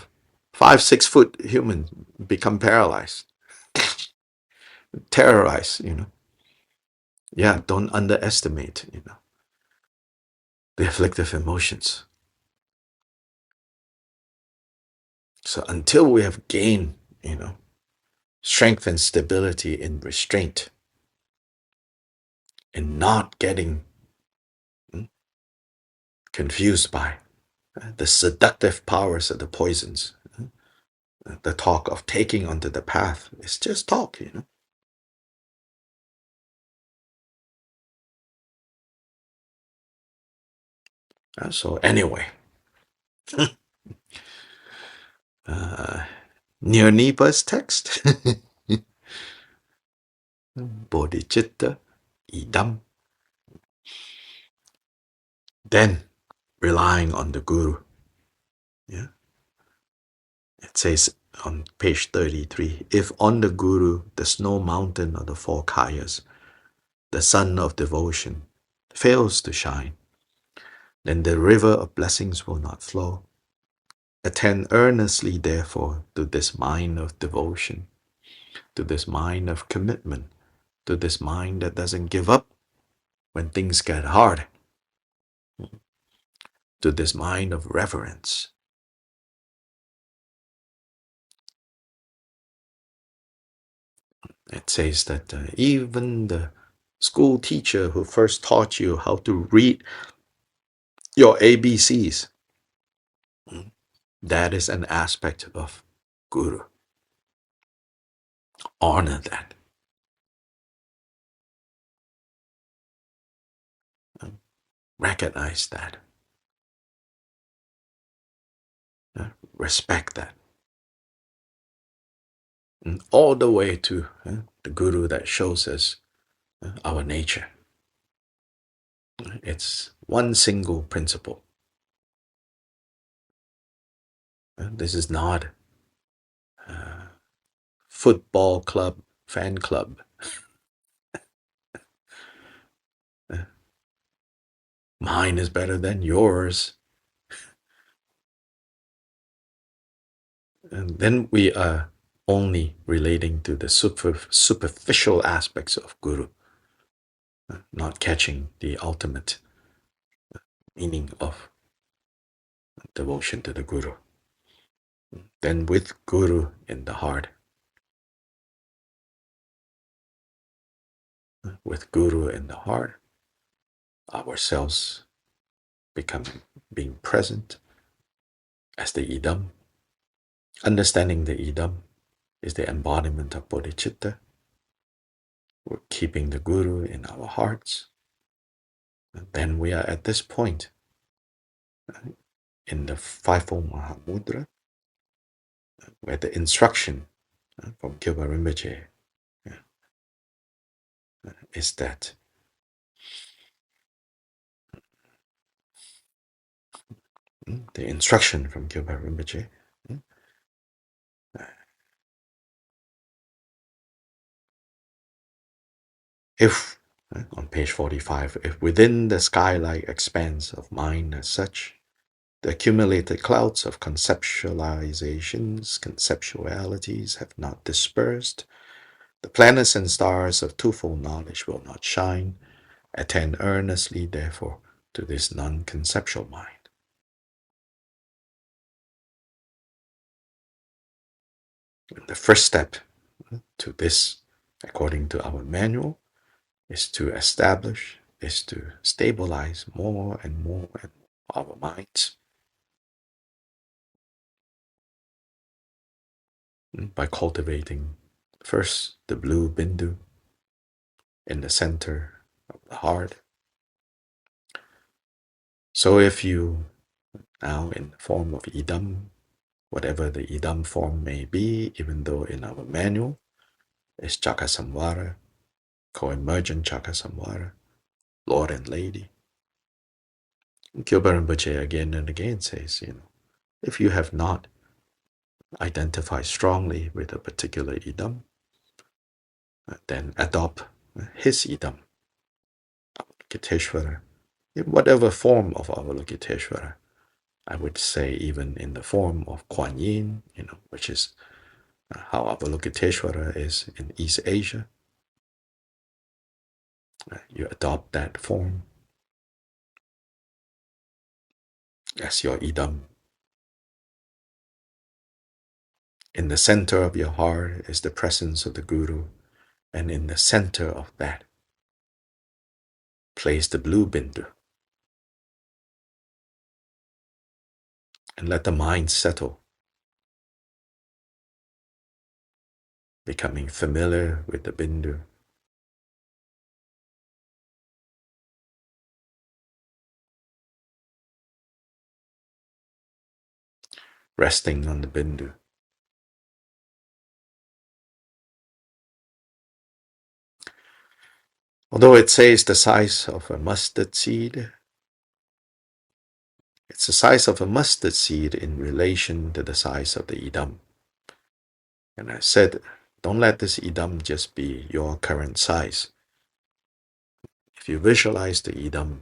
5, 6 foot human become paralyzed, terrorized. Yeah, don't underestimate the afflictive emotions. So until we have gained strength and stability in restraint, in not getting confused by the seductive powers of the poisons, the talk of taking onto the path is just talk. So anyway, uh, near Nipa's text, bodhicitta, idam, then relying on the guru. Yeah, it says on page 33, if on the guru the snow mountain of the four kayas, the sun of devotion, fails to shine, then the river of blessings will not flow. Attend earnestly, therefore, to this mind of devotion, to this mind of commitment, to this mind that doesn't give up when things get hard, to this mind of reverence. It says that even the school teacher who first taught you how to read your ABCs, that is an aspect of Guru. Honor that. Recognize that. Respect that. And all the way to the Guru that shows us our nature. It's one single principle. This is not a football club, fan club. Mine is better than yours. And then we are only relating to the superficial aspects of Guru, not catching the ultimate meaning of devotion to the Guru. Then with Guru in the heart, with Guru in the heart, ourselves becoming being present as the idam. Understanding the idam is the embodiment of bodhicitta. We're keeping the Guru in our hearts. And then we are at this point in the Fivefold Mahamudra, where the instruction from Gilbert Rinpoche is that the instruction from Gilbert Rinpoche if on page 45, if within the sky-like expanse of mind as such, the accumulated clouds of conceptualizations, conceptualities have not dispersed, the planets and stars of twofold knowledge will not shine. Attend earnestly, therefore, to this non-conceptual mind. The first step to this, according to our manual, is to stabilize more and more our minds by cultivating First, the blue bindu in the center of the heart. So if you now in the form of idam, whatever the idam form may be, even though in our manual is Chakasamvara, co-emergent Chakasamvara, Lord and Lady. Gilbert Rinpoche again and again says, if you have not identified strongly with a particular idam, then adopt his idam, Avalokiteshvara, in whatever form of Avalokiteshvara. I would say even in the form of Kuan Yin, which is how Avalokiteshvara is in East Asia. You adopt that form as your idam. In the center of your heart is the presence of the Guru, and in the center of that, place the blue bindu. And let the mind settle, becoming familiar with the bindu. Resting on the bindu. Although it says the size of a mustard seed, it's the size of a mustard seed in relation to the size of the idam. And I said, don't let this idam just be your current size. If you visualize the idam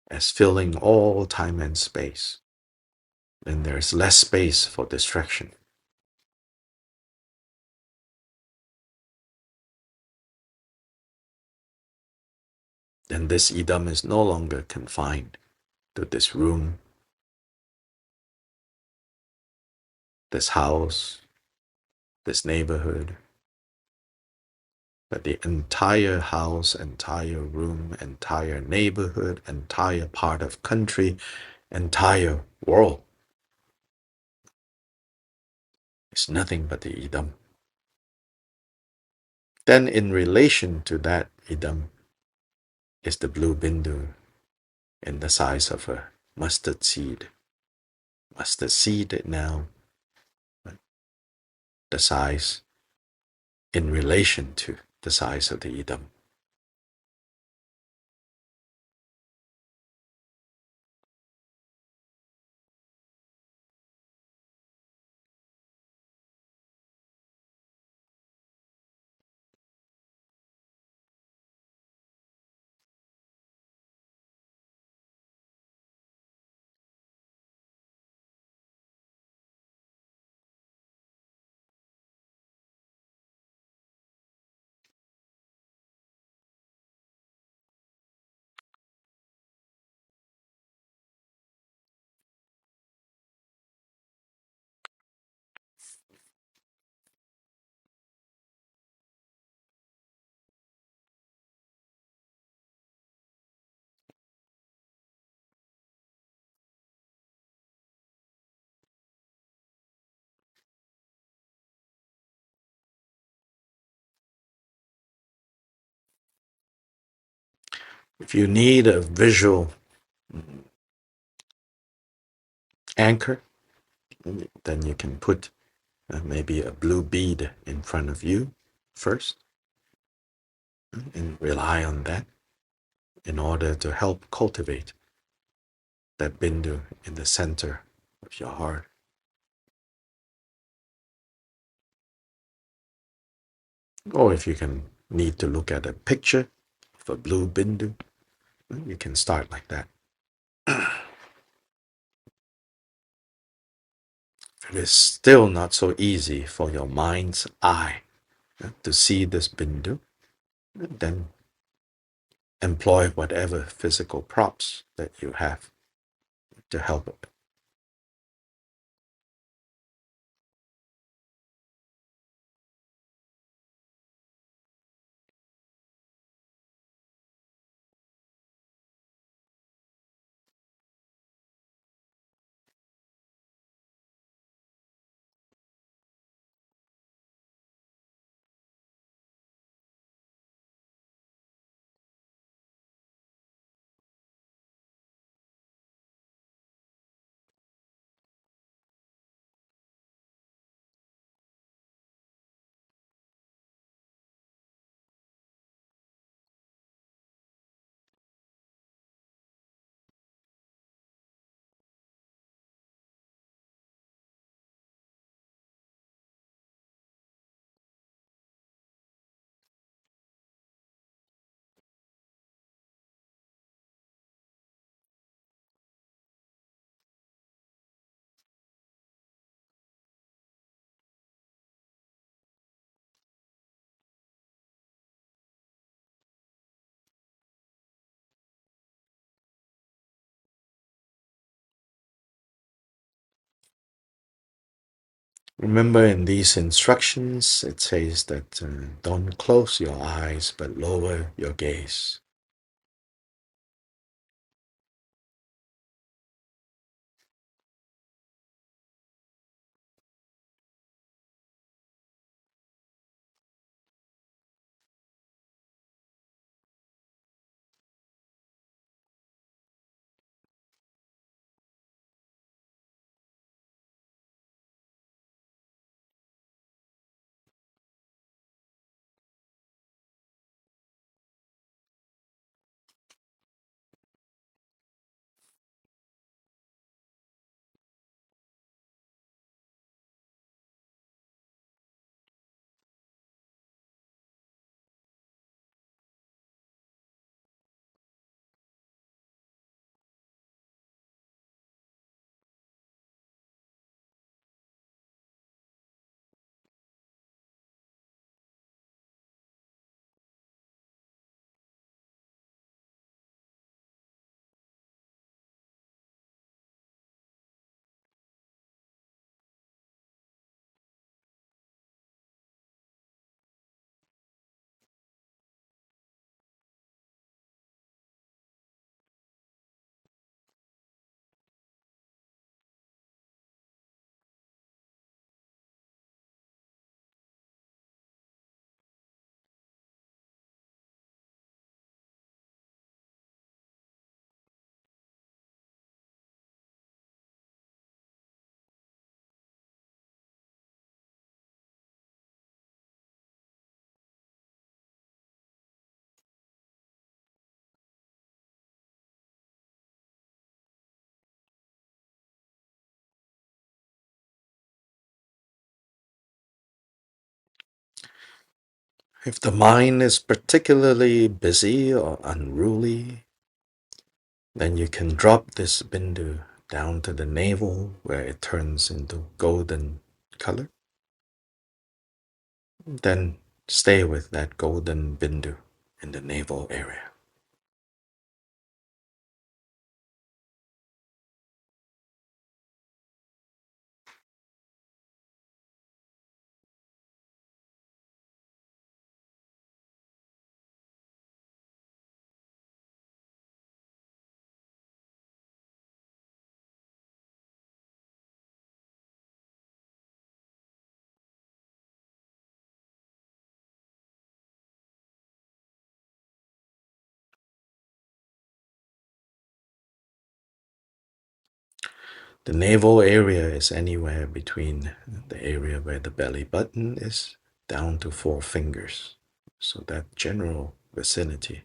as filling all time and space, then there's less space for distraction. Then this idam is no longer confined to this room, this house, this neighborhood, but the entire house, entire room, entire neighborhood, entire part of country, entire world is nothing but the idam. Then in relation to that idam is the blue bindu in the size of a mustard seed. Mustard seed now, the size in relation to the size of the idam. If you need a visual anchor, then you can put maybe a blue bead in front of you first and rely on that in order to help cultivate that bindu in the center of your heart. Or if you can need to look at a picture of a blue bindu, you can start like that. If it is still not so easy for your mind's eye to see this bindu, then employ whatever physical props that you have to help it. Remember, in these instructions, it says that don't close your eyes but lower your gaze. If the mind is particularly busy or unruly, then you can drop this bindu down to the navel where it turns into golden color. Then stay with that golden bindu in the navel area. The navel area is anywhere between the area where the belly button is down to 4 fingers. So that general vicinity.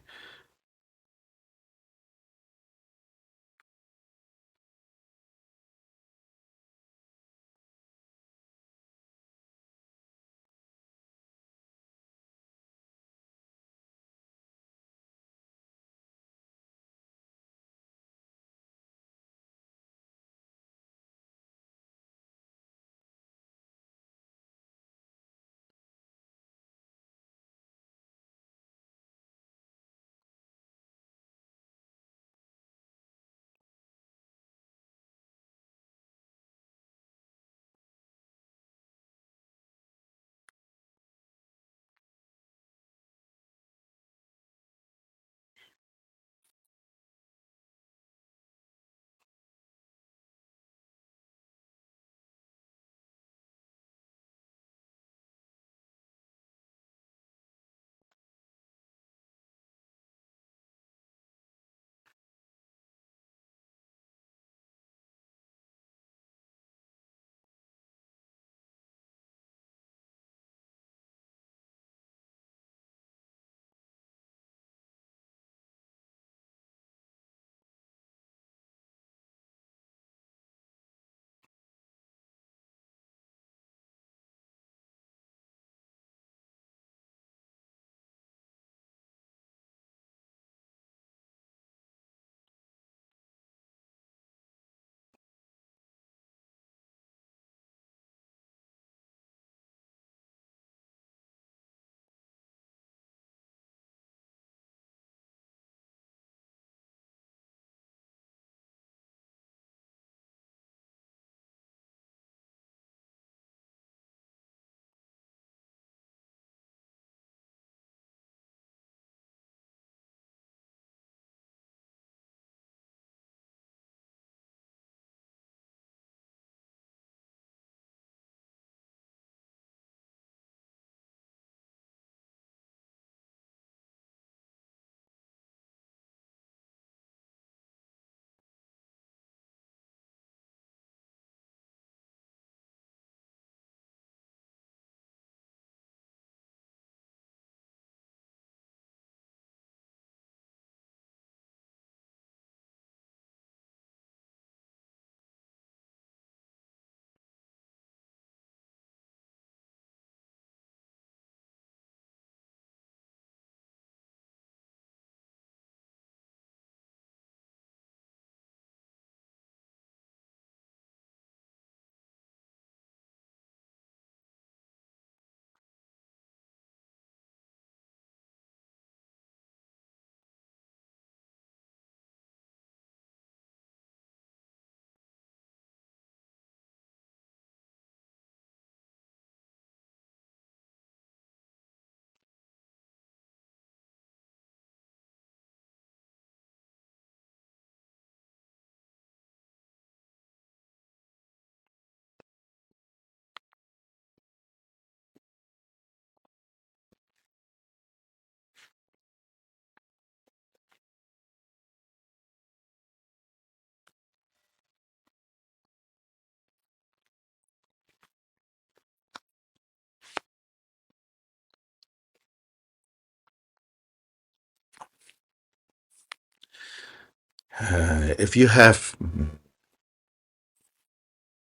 If you have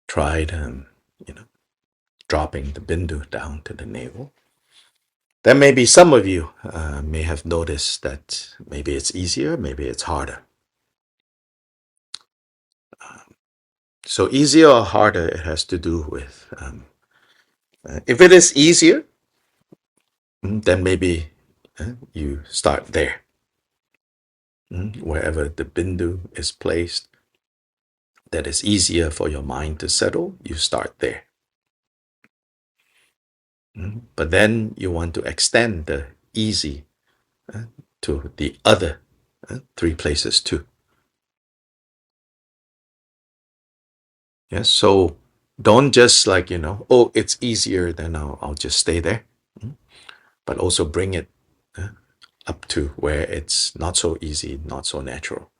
tried, dropping the bindu down to the navel, then maybe some of you may have noticed that maybe it's easier, maybe it's harder. So easier or harder, it has to do with if it is easier, then maybe you start there. Wherever the bindu is placed, that is easier for your mind to settle, you start there. But then you want to extend the easy to the other three places too. Yes, so don't just like, oh, it's easier, then I'll just stay there. But also bring it up to where it's not so easy, not so natural.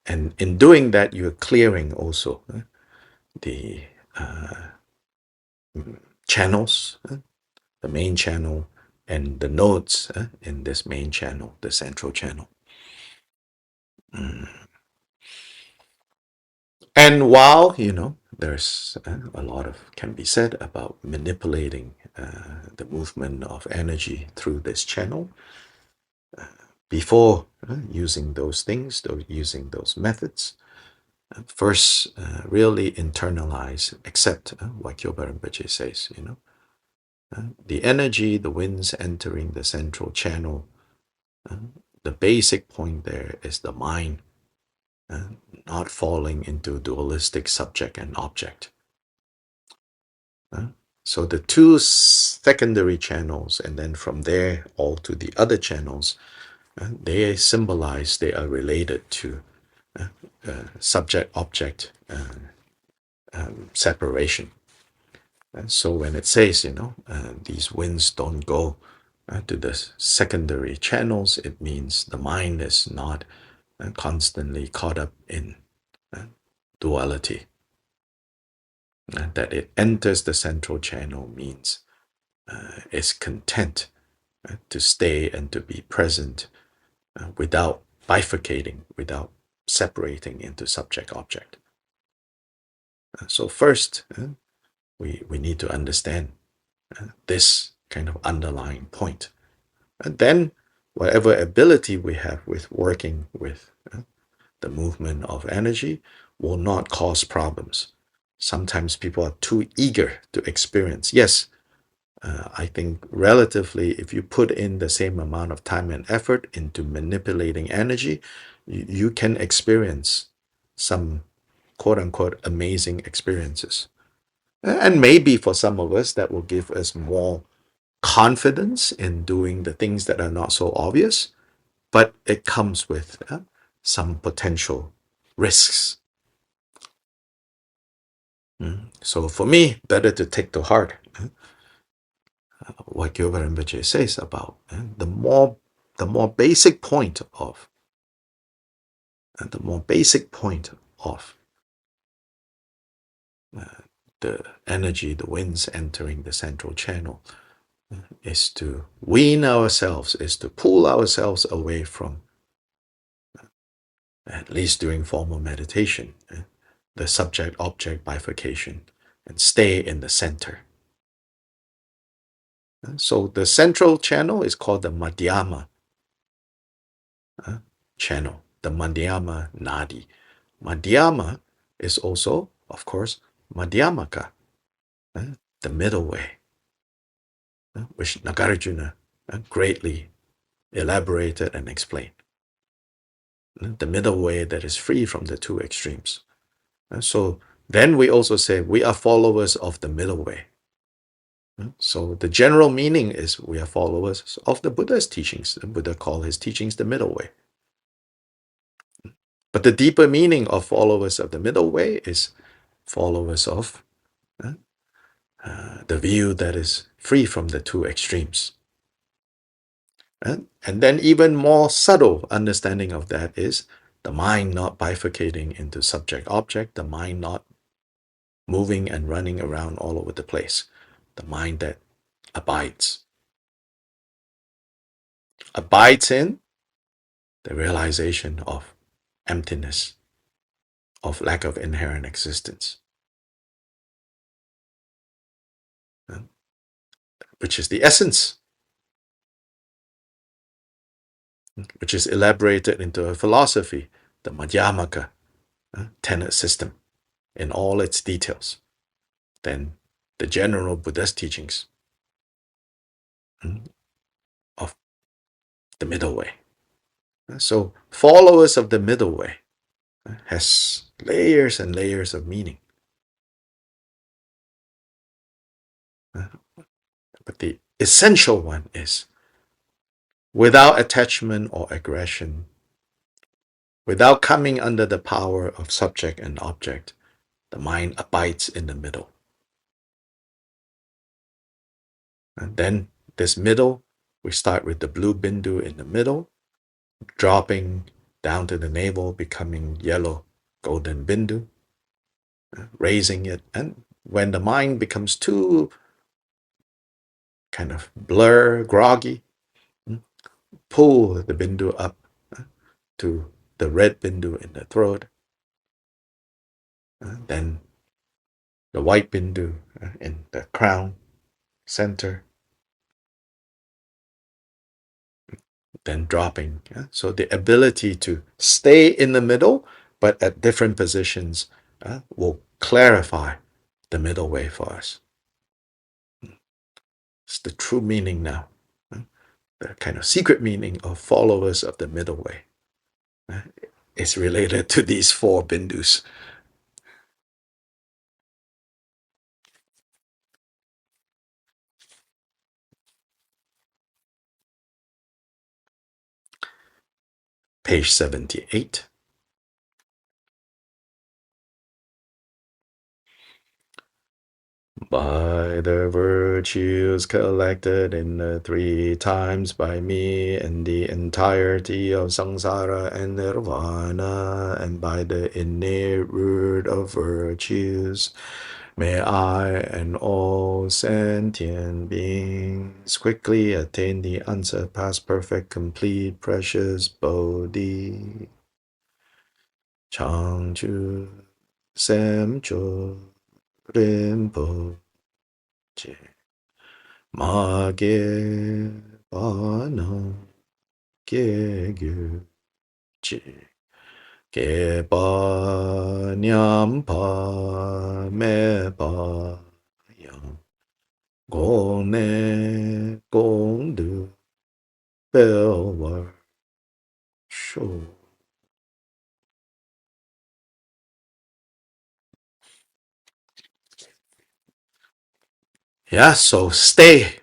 And in doing that, you're clearing also the channels, the main channel, and the nodes in this main channel, the central channel. And while, there's a lot of can be said about manipulating the movement of energy through this channel, before using those things, using those methods, first really internalize, accept what Kyoba Rinpoche says, the energy, the winds entering the central channel, the basic point there is the mind not falling into dualistic subject and object. So the two secondary channels, and then from there all to the other channels, they symbolize, they are related to subject-object separation. And so when it says, these winds don't go to the secondary channels, it means the mind is not constantly caught up in duality. That it enters the central channel means it's content to stay and to be present without bifurcating, without separating into subject-object. So first, we need to understand this kind of underlying point. And then whatever ability we have with working with the movement of energy will not cause problems. Sometimes people are too eager to experience. Yes, I think relatively, if you put in the same amount of time and effort into manipulating energy, you can experience some quote-unquote amazing experiences. And maybe for some of us, that will give us more confidence in doing the things that are not so obvious, but it comes with some potential risks. So for me, better to take to heart what Gyoba Rinpoche says about the more basic point of the energy, the winds entering the central channel, is to wean ourselves, is to pull ourselves away from, at least during formal meditation, the subject-object bifurcation, and stay in the center. So the central channel is called the Madhyama channel, the Madhyama Nadi. Madhyama is also, of course, Madhyamaka, the middle way, which Nagarjuna greatly elaborated and explained. The middle way that is free from the two extremes. So then we also say we are followers of the middle way. So the general meaning is we are followers of the Buddha's teachings. The Buddha called his teachings the middle way. But the deeper meaning of followers of the middle way is followers of the view that is free from the two extremes. And then even more subtle understanding of that is the mind not bifurcating into subject-object, the mind not moving and running around all over the place, the mind that abides in the realization of emptiness, of lack of inherent existence, which is the essence, which is elaborated into a philosophy, the Madhyamaka tenet system in all its details, then the general Buddhist teachings of the middle way. So followers of the middle way has layers and layers of meaning. But the essential one is without attachment or aggression, without coming under the power of subject and object, the mind abides in the middle. And then this middle, we start with the blue bindu in the middle, dropping down to the navel, becoming yellow golden bindu, raising it. And when the mind becomes too kind of blur, groggy, pull the bindu up to the red bindu in the throat, then the white bindu in the crown center, then dropping. So the ability to stay in the middle, but at different positions, will clarify the middle way for us. It's the true meaning now, the kind of secret meaning of followers of the middle way. Is related to these four bindus. Page 78. By the virtues collected in the three times by me in the entirety of samsara and nirvana, and by the innate root of virtues, may I and all sentient beings quickly attain the unsurpassed, perfect, complete, precious Bodhi. Changchu Semcho Rinpoche Mage Bana Gegyu Chi Geba Nyampa Meba Yang Gone Gongdu Belwar Sho. Yeah, so stay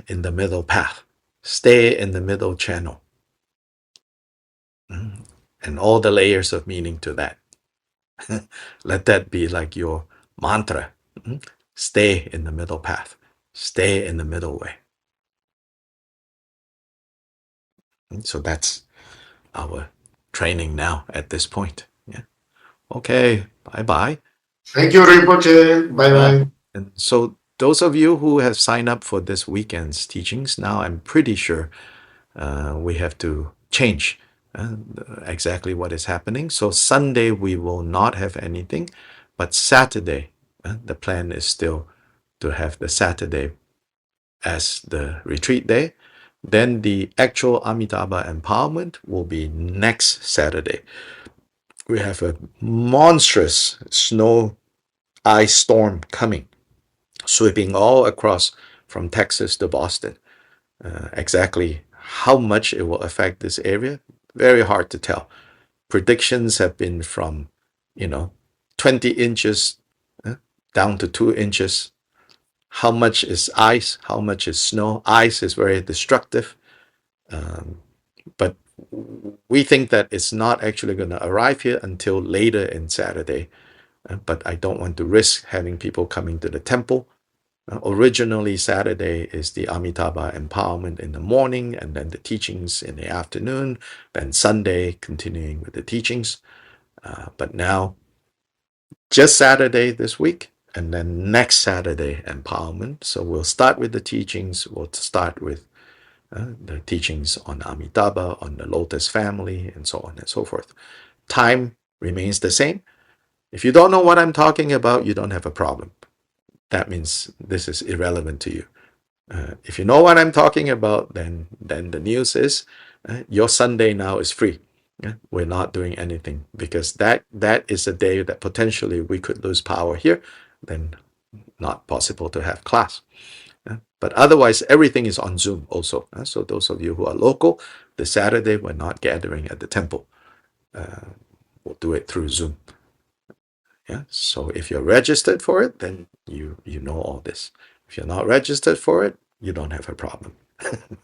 in the middle path. Stay in the middle channel. And all the layers of meaning to that. Let that be like your mantra. Stay in the middle path. Stay in the middle way. So that's our training now at this point. Yeah. Okay. Bye-bye. Thank you, Rinpoche. Bye-bye. And so those of you who have signed up for this weekend's teachings, now I'm pretty sure we have to change exactly what is happening. So Sunday we will not have anything, but Saturday, the plan is still to have the Saturday as the retreat day. Then the actual Amitabha empowerment will be next Saturday. We have a monstrous snow ice storm coming, sweeping all across from Texas to Boston. Exactly how much it will affect this area, very hard to tell. Predictions have been from, 20 inches down to 2 inches. How much is ice? How much is snow? Ice is very destructive. But we think that it's not actually going to arrive here until later in Saturday. But I don't want to risk having people coming to the temple. Originally, Saturday is the Amitabha empowerment in the morning, and then the teachings in the afternoon. Then Sunday, continuing with the teachings. But now, just Saturday this week, and then next Saturday, empowerment. So we'll start with the teachings. We'll start with the teachings on Amitabha, on the Lotus family, and so on and so forth. time remains the same. If you don't know what I'm talking about, you don't have a problem. That means this is irrelevant to you. If you know what I'm talking about, then the news is your Sunday now is free. We're not doing anything because that is a day that potentially we could lose power here. Then not possible to have class. But otherwise, everything is on Zoom also. So those of you who are local, this Saturday we're not gathering at the temple. We'll do it through Zoom. Yeah. So if you're registered for it, then you know all this. If you're not registered for it, you don't have a problem.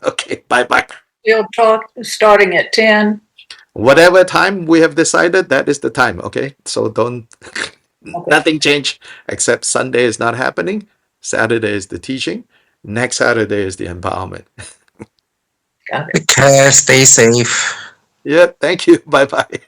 Okay. Bye bye. We'll talk starting at 10. Whatever time we have decided, that is the time. Okay. So don't nothing change except Sunday is not happening. Saturday is the teaching. Next Saturday is the empowerment. Got it. Take care. Stay safe. Yeah. Thank you. Bye bye.